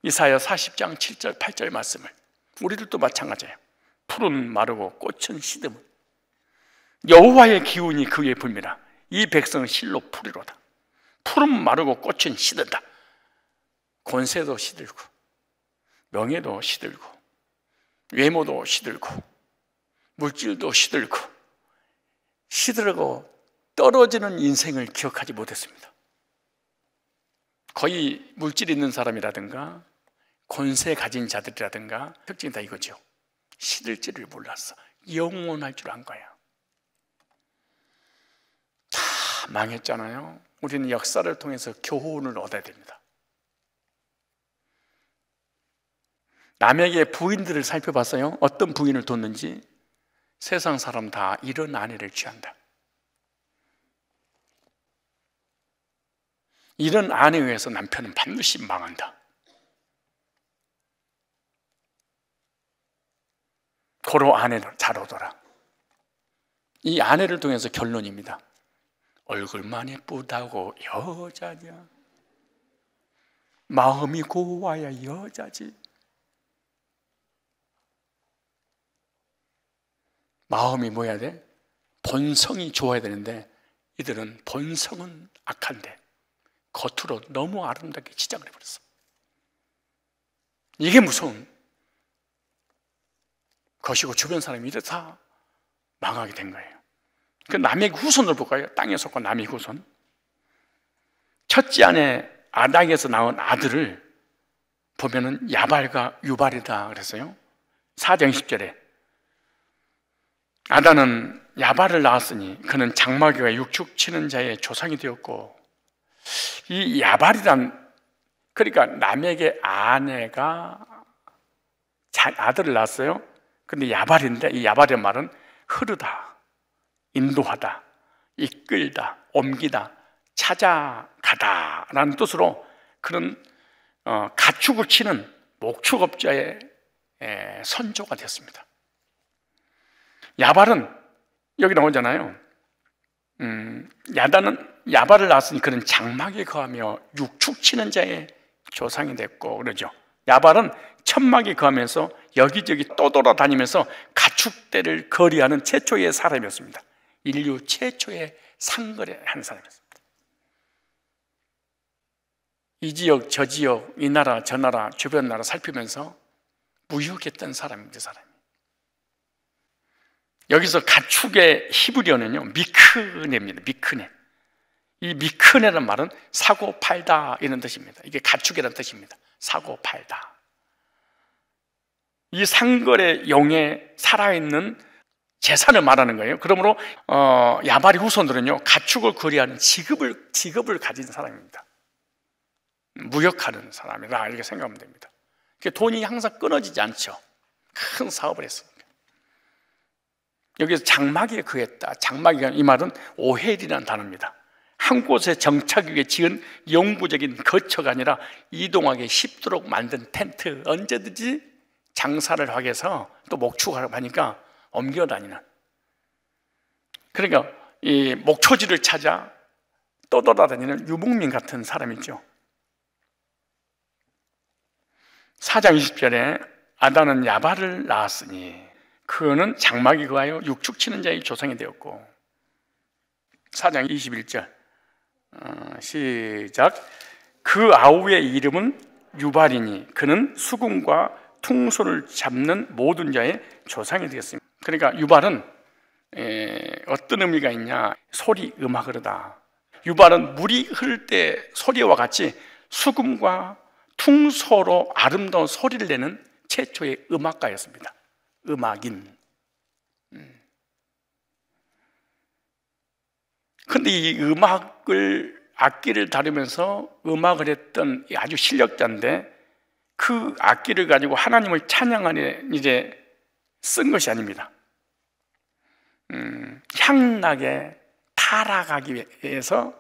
이사야 40장 7절 8절 말씀을. 우리들도 마찬가지예요. 푸른 마르고 꽃은 시드문. 여호와의 기운이 그 위에 불미라. 이 백성은 실로 풀이로다. 푸른 마르고 꽃은 시든다. 권세도 시들고 명예도 시들고 외모도 시들고 물질도 시들고 시들고 떨어지는 인생을 기억하지 못했습니다. 거의 물질 있는 사람이라든가 권세 가진 자들이라든가 특징이 다 이거죠. 시들지를 몰랐어. 영원할 줄 안 거야. 다 망했잖아요. 우리는 역사를 통해서 교훈을 얻어야 됩니다. 남에게 부인들을 살펴봤어요. 어떤 부인을 뒀는지. 세상 사람 다 이런 아내를 취한다. 이런 아내에 의해서 남편은 반드시 망한다. 고로 아내를 잘 오더라. 이 아내를 통해서 결론입니다. 얼굴만 예쁘다고 여자냐? 마음이 고와야 여자지. 마음이 뭐야 돼? 본성이 좋아야 되는데 이들은 본성은 악한데 겉으로 너무 아름답게 치장을 해버렸어. 이게 무서운 것이고 주변 사람이 이래 다 망하게 된 거예요. 그 남의 후손을 볼까요? 땅에 속한 남의 후손. 첫째 아내 아닥에서 낳은 아들을 보면은 야발과 유발이다 그랬어요. 4장 10절에 아다는 야발을 낳았으니 그는 장마귀와 육축치는 자의 조상이 되었고, 이 야발이란, 그러니까 남에게 아내가 아들을 낳았어요. 근데 야발인데 이 야발의 말은 흐르다, 인도하다, 이끌다, 옮기다, 찾아가다 라는 뜻으로 그런 가축을 치는 목축업자의 선조가 됐습니다. 야발은 여기 나오잖아요. 야발을 낳았으니 그는 장막에 거하며 육축치는 자의 조상이 됐고 그러죠. 야발은 천막에 거하면서 여기저기 떠돌아다니면서 가축대를 거리하는 최초의 사람이었습니다. 인류 최초의 상거래하는 사람이었습니다. 이 지역 저 지역 이 나라 저 나라 주변 나라 살피면서 무역했던 사람입니다. 사람이. 여기서 가축의 히브리어는요 미크네입니다. 미크네. 이 미크네라는 말은 사고 팔다 이런 뜻입니다. 이게 가축이라는 뜻입니다. 사고 팔다. 이 상거래 용에 살아있는 재산을 말하는 거예요. 그러므로 야발의 후손들은요 가축을 거래하는 직업을 가진 사람입니다. 무역하는 사람이다 이렇게 생각하면 됩니다. 돈이 항상 끊어지지 않죠. 큰 사업을 했으니까. 여기서 장막에 거했다. 장막이란 이 말은 오헬이라는 단어입니다. 한 곳에 정착하기 위해 지은 영구적인 거처가 아니라 이동하기 쉽도록 만든 텐트. 언제든지 장사를 하기 위해서 또 목축하라고 하니까 옮겨 다니는. 그러니까 이 목초지를 찾아 떠돌아다니는 유목민 같은 사람이죠. 4장 20절에 아다는 야발을 낳았으니 그는 장막에 거하여 육축치는 자의 조상이 되었고, 4장 21절 시작. 그 아우의 이름은 유발이니 그는 수금과 퉁소를 잡는 모든 자의 조상이 되었습니다. 그러니까 유발은 어떤 의미가 있냐? 소리, 음악으로다. 유발은 물이 흐를 때 소리와 같이 수금과 퉁소로 아름다운 소리를 내는 최초의 음악가였습니다. 음악인. 그런데 이 악기를 다루면서 음악을 했던 아주 실력자인데 그 악기를 가지고 하나님을 찬양하는 일에 쓴 것이 아닙니다. 향락에 타락하기 위해서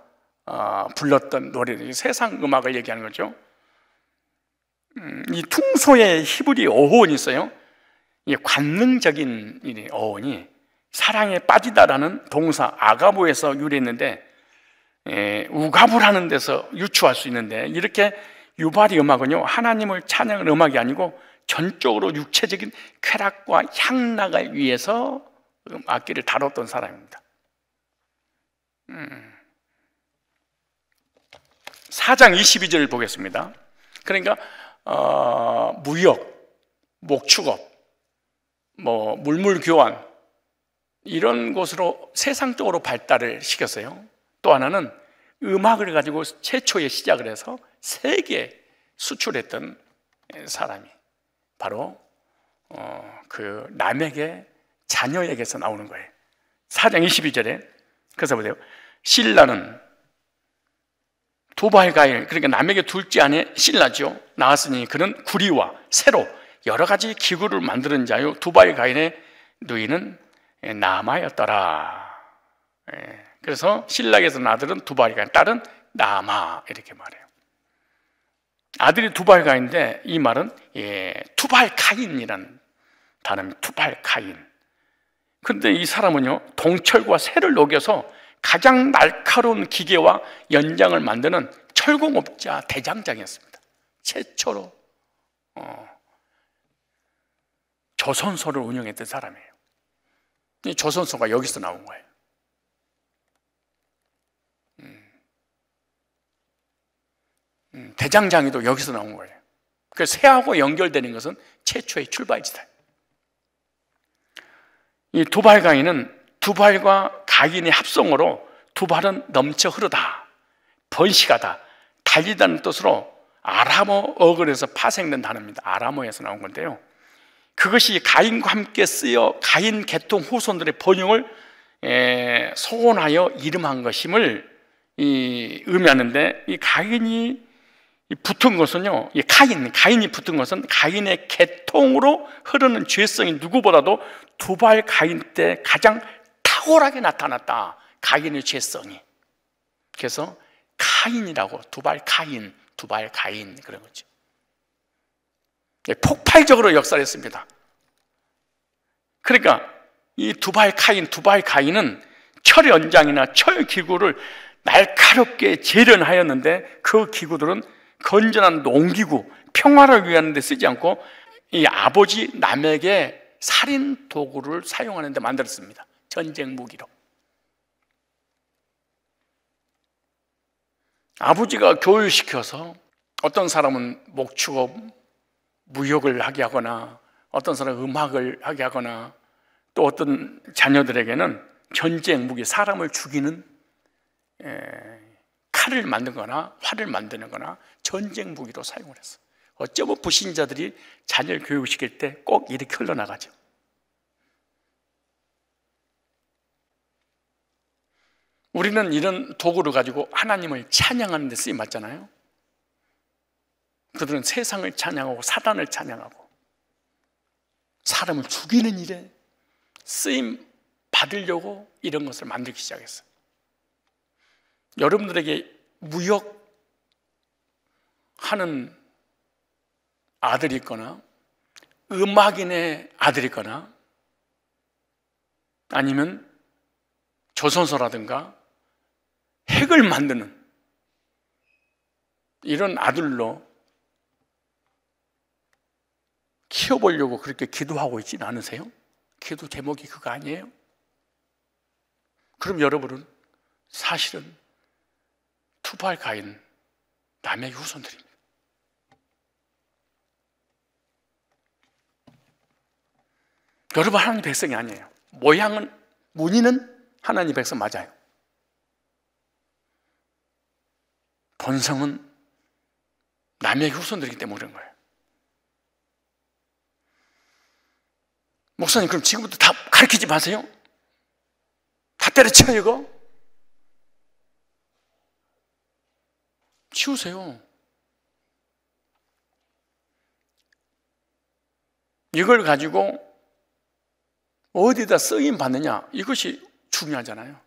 불렀던 노래, 세상 음악을 얘기하는 거죠. 이 퉁소의 히브리 어원이 있어요. 이 관능적인 어원이 사랑에 빠지다라는 동사 아가보에서 유래했는데 우가부를 하는 데서 유추할 수 있는데, 이렇게 유발이 음악은요 하나님을 찬양하는 음악이 아니고 전적으로 육체적인 쾌락과 향락을 위해서 악기를 다뤘던 사람입니다. 4장 22절을 보겠습니다. 그러니까 무역, 목축업, 물물교환 이런 곳으로 세상적으로 발달을 시켰어요. 또 하나는 음악을 가지고 최초의 시작을 해서 세계에 수출했던 사람이 바로 그 라멕의 자녀에게서 나오는 거예요. 4장 22절에 그래서 보세요. 실라는 두발가일, 그러니까 라멕의 둘째 아내 실라죠. 낳았으니 그는 구리와 세로 여러 가지 기구를 만드는 자요 두발가일의 누이는 나마였더라. 그래서 실락에서 아들은 두발가인, 딸은 나마 이렇게 말해요. 아들이 두발가인데 이 말은 투발카인이라는 단어입니다. 투발카인. 그런데 이 사람은요 동철과 쇠를 녹여서 가장 날카로운 기계와 연장을 만드는 철공업자 대장장이었습니다. 최초로 조선소를 운영했던 사람이에요. 이 조선소가 여기서 나온 거예요. 대장장이도 여기서 나온 거예요. 그래서 새하고 연결되는 것은 최초의 출발지다. 이 두발가인은 두발과 가인의 합성어로 두발은 넘쳐 흐르다, 번식하다, 달리다는 뜻으로 아람어 어근에서 파생된 단어입니다. 아람어에서 나온 건데요, 그것이 가인과 함께 쓰여 가인 계통 후손들의 번영을 소원하여 이름한 것임을 의미하는데, 이 가인이 붙은 것은요, 이 가인이 붙은 것은 가인의 계통으로 흐르는 죄성이 누구보다도 두발 가인 때 가장 탁월하게 나타났다. 가인의 죄성이. 그래서 카인이라고, 두발 가인 그런 거죠. 폭발적으로 역사를 했습니다. 그러니까 이 두발 가인은 철 연장이나 철 기구를 날카롭게 재련하였는데, 그 기구들은 건전한 농기구, 평화를 위하는 데 쓰지 않고 이 아버지 라멕의 살인 도구를 사용하는 데 만들었습니다. 전쟁 무기로. 아버지가 교육시켜서 어떤 사람은 목축업, 무역을 하게 하거나, 어떤 사람은 음악을 하게 하거나, 또 어떤 자녀들에게는 전쟁 무기, 사람을 죽이는 칼을 만들거나 활을 만드는 거나 전쟁 무기로 사용을 했어요. 어쩌면 불신자들이 자녀를 교육시킬 때 꼭 이렇게 흘러나가죠. 우리는 이런 도구를 가지고 하나님을 찬양하는 데 쓰임 받잖아요. 그들은 세상을 찬양하고 사단을 찬양하고 사람을 죽이는 일에 쓰임 받으려고 이런 것을 만들기 시작했어요. 여러분들에게 무역하는 아들이 있거나 음악인의 아들이 있거나 아니면 조선소라든가 핵을 만드는 이런 아들로 키워보려고 그렇게 기도하고 있지는 않으세요? 기도 제목이 그거 아니에요? 그럼 여러분은 사실은 투발가인 남의 후손들입니다. 여러분, 하나님 백성이 아니에요. 모양은, 무늬는 하나님 백성 맞아요. 본성은 남의 후손들이기 때문에 그런 거예요. 목사님, 그럼 지금부터 다 가르치지 마세요? 다 때려쳐요, 이거? 치우세요. 이걸 가지고 어디다 쓰임 받느냐, 이것이 중요하잖아요.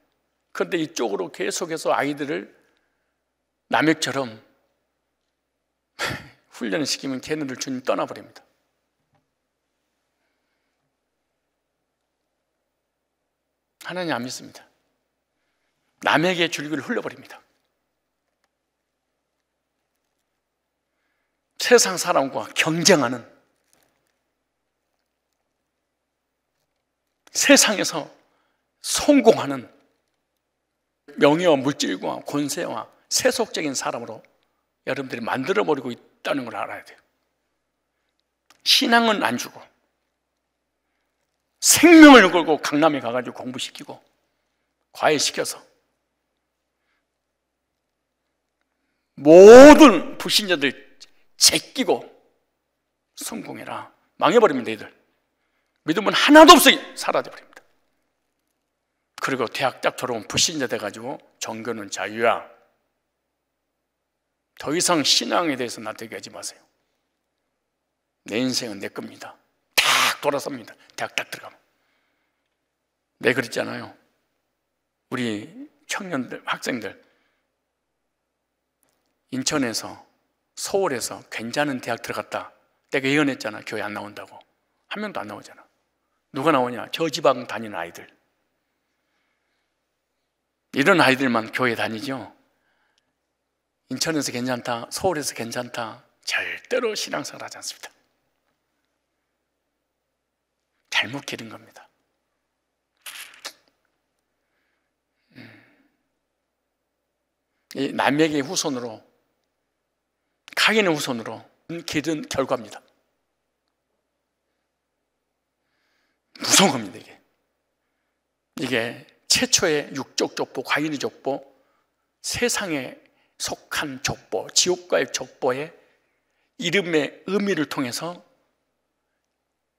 그런데 이쪽으로 계속해서 아이들을 남획처럼 훈련을 시키면 걔네들 주님 떠나버립니다. 하나님 안 믿습니다. 남에게 줄기를 흘려버립니다. 세상 사람과 경쟁하는, 세상에서 성공하는 명예와 물질과 권세와 세속적인 사람으로 여러분들이 만들어버리고 있다는 걸 알아야 돼요. 신앙은 안 주고 생명을 걸고 강남에 가가지고 공부시키고 과외시켜서 모든 불신자들 제끼고 성공해라. 망해버립니다. 애들 믿음은 하나도 없이 사라져버립니다. 그리고 대학 딱 졸업하면 불신자 돼가지고 종교는 자유야, 더 이상 신앙에 대해서 나대게 하지 마세요. 내 인생은 내 겁니다. 탁 돌아섭니다. 대학 딱 들어가면. 네, 그랬잖아요. 우리 청년들, 학생들 인천에서, 서울에서 괜찮은 대학 들어갔다. 내가 예언했잖아. 교회 안 나온다고. 한 명도 안 나오잖아. 누가 나오냐? 저 지방 다니는 아이들. 이런 아이들만 교회 다니죠. 인천에서 괜찮다, 서울에서 괜찮다, 절대로 신앙생활 하지 않습니다. 잘못 기른 겁니다. 이 남에게 후손으로, 가인의 후손으로 기른 결과입니다. 무서운 겁니다. 이게 최초의 육적 족보, 가인의 족보, 세상에 속한 족보, 지옥과의 족보의 이름의 의미를 통해서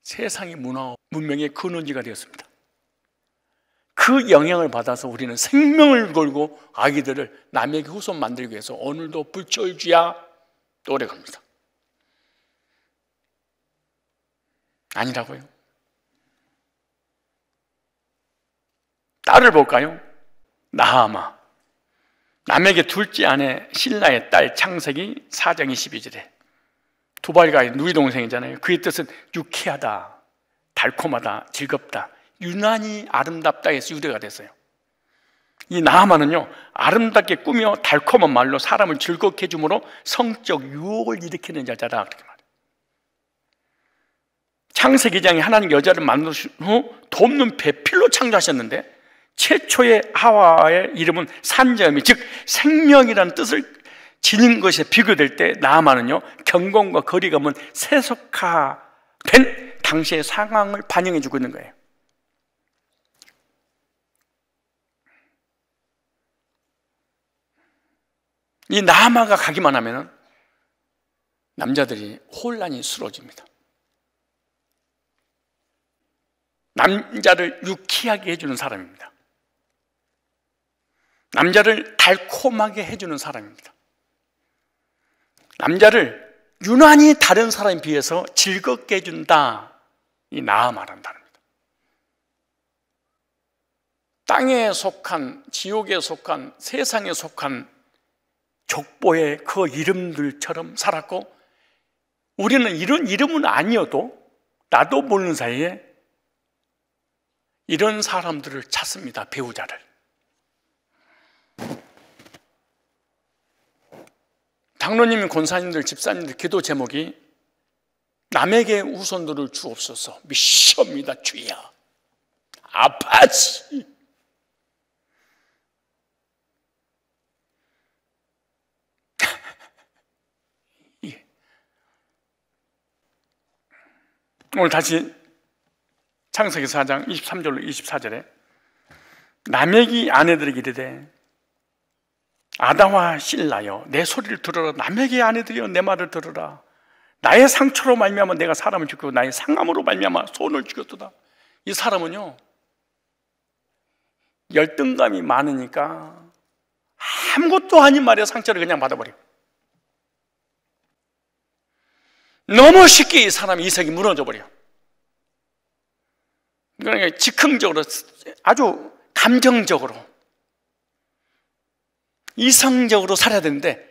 세상의 문화, 문명의 근원지가 되었습니다. 그 영향을 받아서 우리는 생명을 걸고 아기들을 남에게 후손 만들기 위해서 오늘도 불철주야 노력합니다. 아니라고요? 딸을 볼까요? 나아마, 남에게 둘째 아내 신라의 딸 창세기 4장 22절에 두발가의 누이 동생이잖아요. 그의 뜻은 유쾌하다, 달콤하다, 즐겁다, 유난히 아름답다 해서 유대가 됐어요. 이 나아만은요, 아름답게 꾸며 달콤한 말로 사람을 즐겁게 해주므로 성적 유혹을 일으키는 여자다, 그렇게 말해요. 창세기장에 하나님 여자를 만드신 후 돕는 배필로 창조하셨는데 최초의 하와의 이름은 산자음이, 즉 생명이라는 뜻을 지닌 것에 비교될 때 나아만은요, 경건과 거리감은 세속화된 당시의 상황을 반영해 주고 있는 거예요. 이 나아마가 가기만 하면 남자들이 혼란이 스러워집니다. 남자를 유쾌하게 해주는 사람입니다. 남자를 달콤하게 해주는 사람입니다. 남자를 유난히 다른 사람에 비해서 즐겁게 해준다, 이 나아마란다는 겁니다. 땅에 속한, 지옥에 속한, 세상에 속한 족보의 그 이름들처럼 살았고, 우리는 이런 이름은 아니어도 나도 모르는 사이에 이런 사람들을 찾습니다. 배우자를. 장로님, 권사님들, 집사님들 기도 제목이 남에게 후손들을 주옵소서 미시옵니다. 주여, 아파지. 오늘 다시 창세기 4장 23절로 24절에 남에게 아내들에게 이르되 아다와 실라여 내 소리를 들으라. 남에게 아내들이여 내 말을 들으라. 나의 상처로 말미암아 내가 사람을 죽이고 나의 상함으로 말미암아 소원을 죽였도다. 이 사람은요, 열등감이 많으니까 아무것도 아닌 말에 상처를 그냥 받아버려요. 너무 쉽게 이 사람의 이성이 무너져 버려요. 그러니까 즉흥적으로, 아주 감정적으로, 이성적으로 살아야 되는데,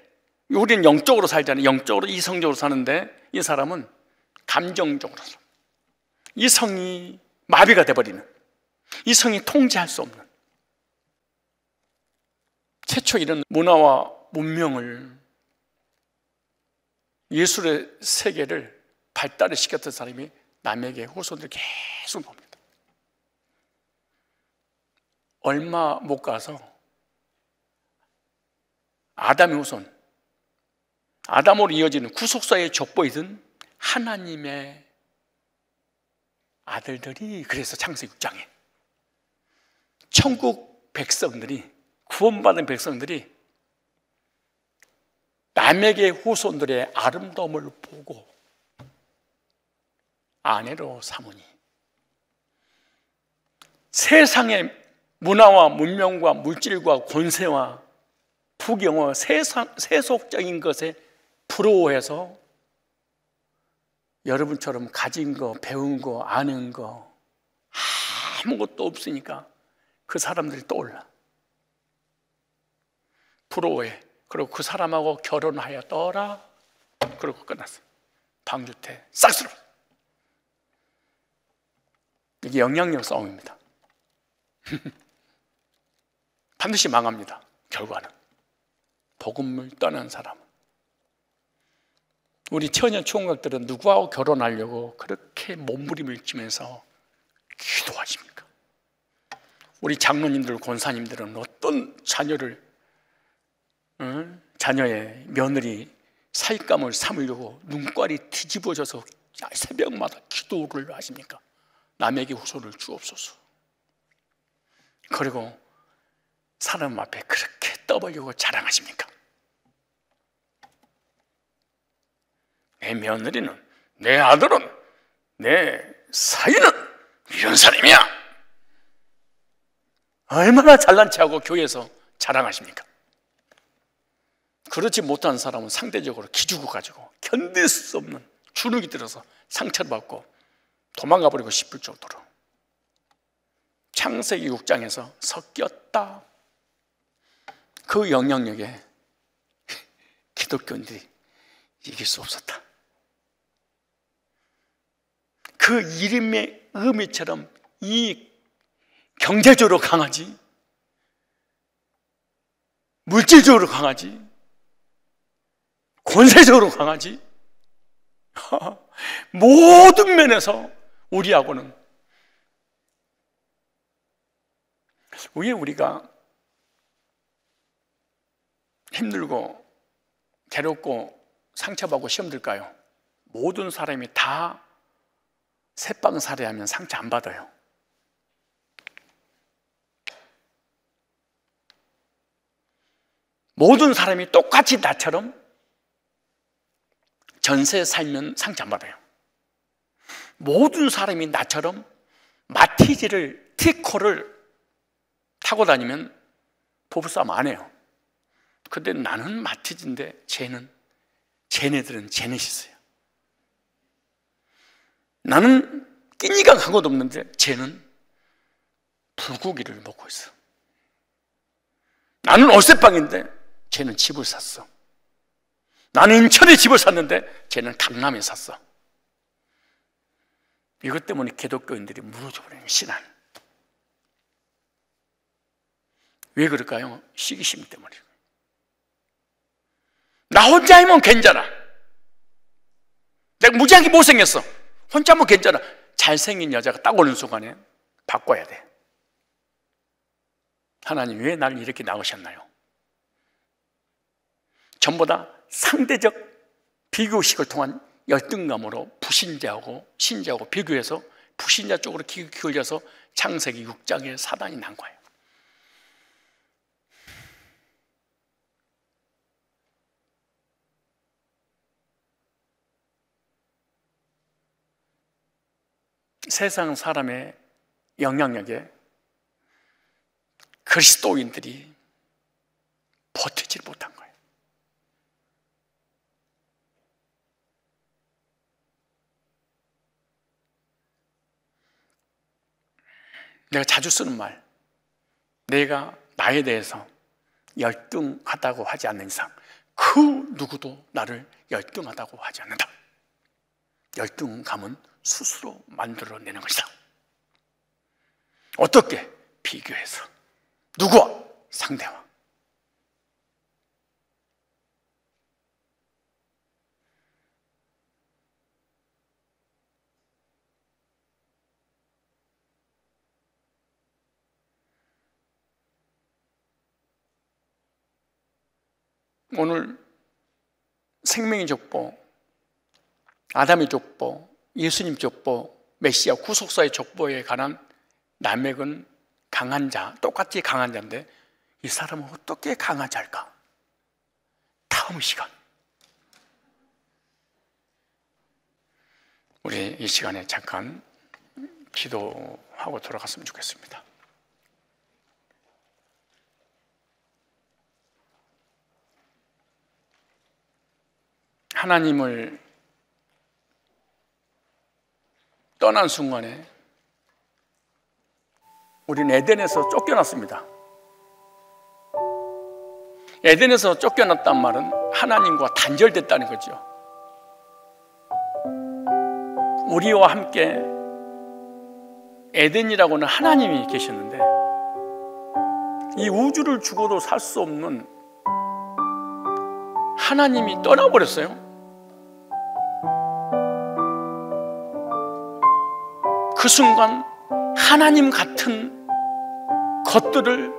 우리는 영적으로 살잖아요. 영적으로, 이성적으로 사는데 이 사람은 감정적으로 살아요. 이성이 마비가 돼버리는, 이성이 통제할 수 없는. 최초 이런 문화와 문명을, 예술의 세계를 발달을 시켰던 사람이 남에게 후손들 계속 봅니다. 얼마 못 가서 아담의 후손, 아담으로 이어지는 구속사의 족보이던 하나님의 아들들이, 그래서 창세기 6장에 천국 백성들이, 구원받은 백성들이 남에게 후손들의 아름다움을 보고 아내로 삼으니, 세상의 문화와 문명과 물질과 권세와 부경과 세속적인 것에 부러워해서 여러분처럼 가진 거, 배운 거, 아는 거 아무것도 없으니까 그 사람들이 떠올라. 부러워해. 그리고 그 사람하고 결혼하였더라. 그러고 끝났어. 방주태 싹 쓸어. 이게 영향력 싸움입니다. 반드시 망합니다. 결과는. 복음을 떠난 사람은. 우리 처녀 총각들은 누구하고 결혼하려고 그렇게 몸부림을 치면서 기도하십니까? 우리 장로님들, 권사님들은 어떤 자녀의 며느리 사익감을 삼으려고 눈깔이 뒤집어져서 새벽마다 기도를 하십니까? 남에게 후손을 주옵소서. 그리고 사람 앞에 그렇게 떠벌리고 자랑하십니까? 내 며느리는, 내 아들은, 내 사위는 이런 사람이야. 얼마나 잘난 체하고 교회에서 자랑하십니까? 그렇지 못한 사람은 상대적으로 기죽어 가지고 견딜 수 없는 주눅이 들어서 상처를 받고 도망가 버리고 싶을 정도로. 창세기 6장에서 섞였다. 그 영향력에 기독교인들이 이길 수 없었다. 그 이름의 의미처럼 이 경제적으로 강하지, 물질적으로 강하지, 권세적으로 강하지, 모든 면에서 우리하고는, 왜 우리가 힘들고 괴롭고 상처받고 시험들까요? 모든 사람이 다 새빵살이하면 상처 안 받아요. 모든 사람이 똑같이 나처럼 전세 살면 상처 안 받아요. 모든 사람이 나처럼 마티즈를, 티코를 타고 다니면 부부싸움 안 해요. 근데 나는 마티즈인데 쟤네들은 제네시스예요. 나는 끼니가 간 것도 없는데 쟤는 불고기를 먹고 있어. 나는 월세방인데 쟤는 집을 샀어. 나는 인천에 집을 샀는데 쟤는 강남에 샀어. 이것 때문에 기독교인들이 무너져버리는 신앙. 왜 그럴까요? 시기심 때문이에요. 나 혼자이면 괜찮아. 내가 무지하게 못생겼어. 혼자면 괜찮아. 잘생긴 여자가 딱 오는 순간에 바꿔야 돼. 하나님 왜 나를 이렇게 낳으셨나요? 전부 다 상대적 비교식을 통한 열등감으로 불신자하고 신자하고 비교해서 불신자 쪽으로 기울여서 창세기 6장에 사단이 난 거예요. 세상 사람의 영향력에 그리스도인들이 버티지 못한 거예요. 내가 자주 쓰는 말, 내가 나에 대해서 열등하다고 하지 않는 이상 그 누구도 나를 열등하다고 하지 않는다. 열등감은 스스로 만들어내는 것이다. 어떻게? 비교해서. 누구와? 상대와. 오늘 생명의 족보, 아담의 족보, 예수님 족보, 메시아 구속사의 족보에 관한 남획은 강한 자, 똑같이 강한 자인데 이 사람은 어떻게 강한 자일까? 다음 시간 우리 이 시간에 잠깐 기도하고 돌아갔으면 좋겠습니다. 하나님을 떠난 순간에 우리는 에덴에서 쫓겨났습니다. 에덴에서 쫓겨났단 말은 하나님과 단절됐다는 거죠. 우리와 함께 에덴이라고는 하나님이 계셨는데 이 우주를 죽어도 살 수 없는 하나님이 떠나버렸어요. 그 순간 하나님 같은 것들을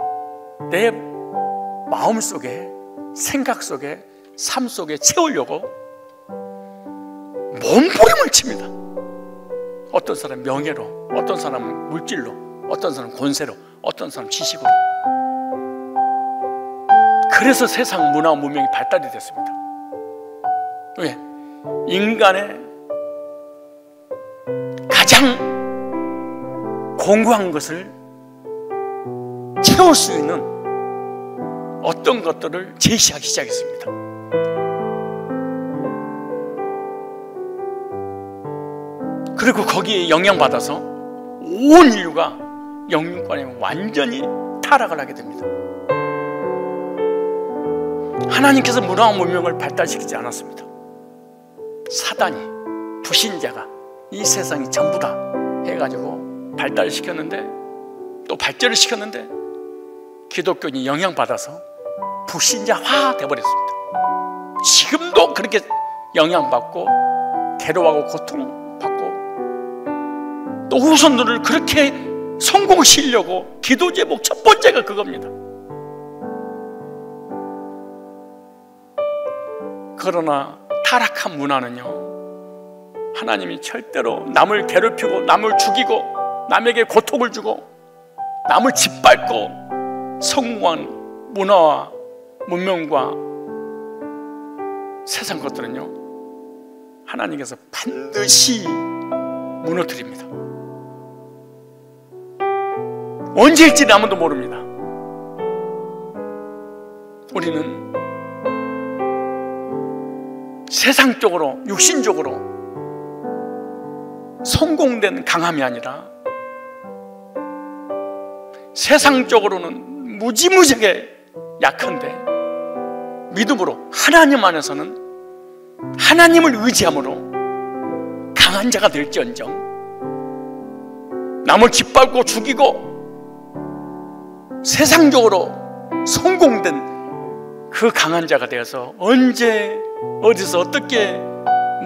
내 마음속에, 생각 속에, 삶 속에 채우려고 몸부림을 칩니다. 어떤 사람은 명예로, 어떤 사람은 물질로, 어떤 사람은 권세로, 어떤 사람은 지식으로. 그래서 세상 문화와 문명이 발달이 됐습니다. 왜? 인간의 가장 공고한 것을 채울 수 있는 어떤 것들을 제시하기 시작했습니다. 그리고 거기에 영향받아서 온 인류가 영육간에 완전히 타락을 하게 됩니다. 하나님께서 문화와 문명을 발달시키지 않았습니다. 사단이, 불신자가 이 세상이 전부 다 해가지고 발달시켰는데, 또 발전을 시켰는데 기독교인이 영향받아서 불신자화 되어버렸습니다. 지금도 그렇게 영향받고 괴로워하고 고통받고 또 후손들을 그렇게 성공시키려고 기도 제목 첫 번째가 그겁니다. 그러나 타락한 문화는요, 하나님이 절대로 남을 괴롭히고 남을 죽이고 남에게 고통을 주고 남을 짓밟고 성공한 문화와 문명과 세상 것들은요, 하나님께서 반드시 무너뜨립니다. 언제일지는 아무도 모릅니다. 우리는 세상적으로, 육신적으로 성공된 강함이 아니라 세상적으로는 무지무지하게 약한데 믿음으로 하나님 안에서는 하나님을 의지함으로 강한 자가 될지언정 남을 짓밟고 죽이고 세상적으로 성공된 그 강한 자가 되어서 언제 어디서 어떻게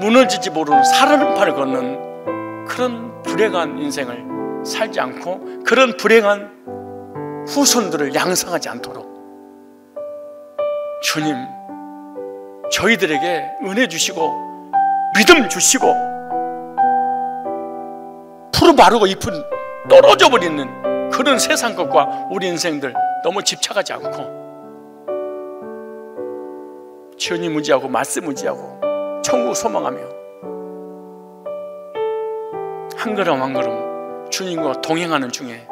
무너질지 모르는 살얼음판을 걷는 그런 불행한 인생을 살지 않고 그런 불행한 후손들을 양성하지 않도록 주님, 저희들에게 은혜 주시고 믿음 주시고 푸르바르고 잎은 떨어져 버리는 그런 세상 것과 우리 인생들 너무 집착하지 않고 주님 의지하고 말씀 의지하고 천국 소망하며 한 걸음 한 걸음 주님과 동행하는 중에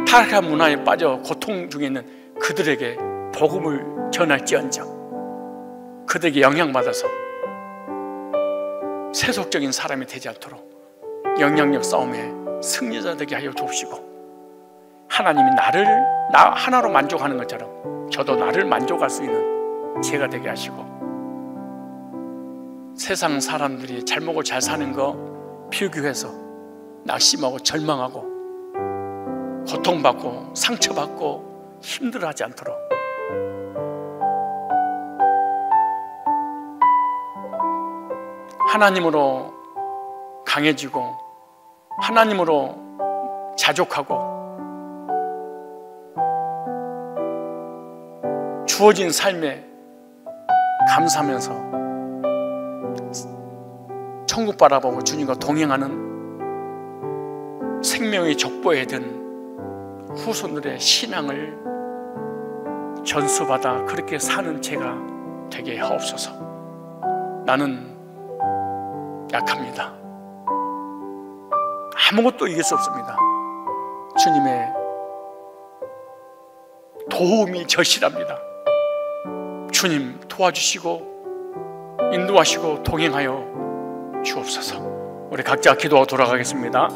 타락한 문화에 빠져 고통 중에 있는 그들에게 복음을 전할지언정 그들에게 영향받아서 세속적인 사람이 되지 않도록 영향력 싸움에 승리자 되게 하여 주옵시고, 하나님이 나 하나로 만족하는 것처럼 저도 나를 만족할 수 있는 제가 되게 하시고, 세상 사람들이 잘 먹고 잘 사는 거 비교해서 낙심하고 절망하고 고통받고 상처받고 힘들어하지 않도록 하나님으로 강해지고 하나님으로 자족하고 주어진 삶에 감사하면서 천국 바라보고 주님과 동행하는 생명의 족보에 든 후손들의 신앙을 전수받아 그렇게 사는 제가 되게 하옵소서. 나는 약합니다. 아무것도 이길 수 없습니다. 주님의 도움이 절실합니다. 주님 도와주시고 인도하시고 동행하여 주옵소서. 우리 각자 기도하고 돌아가겠습니다.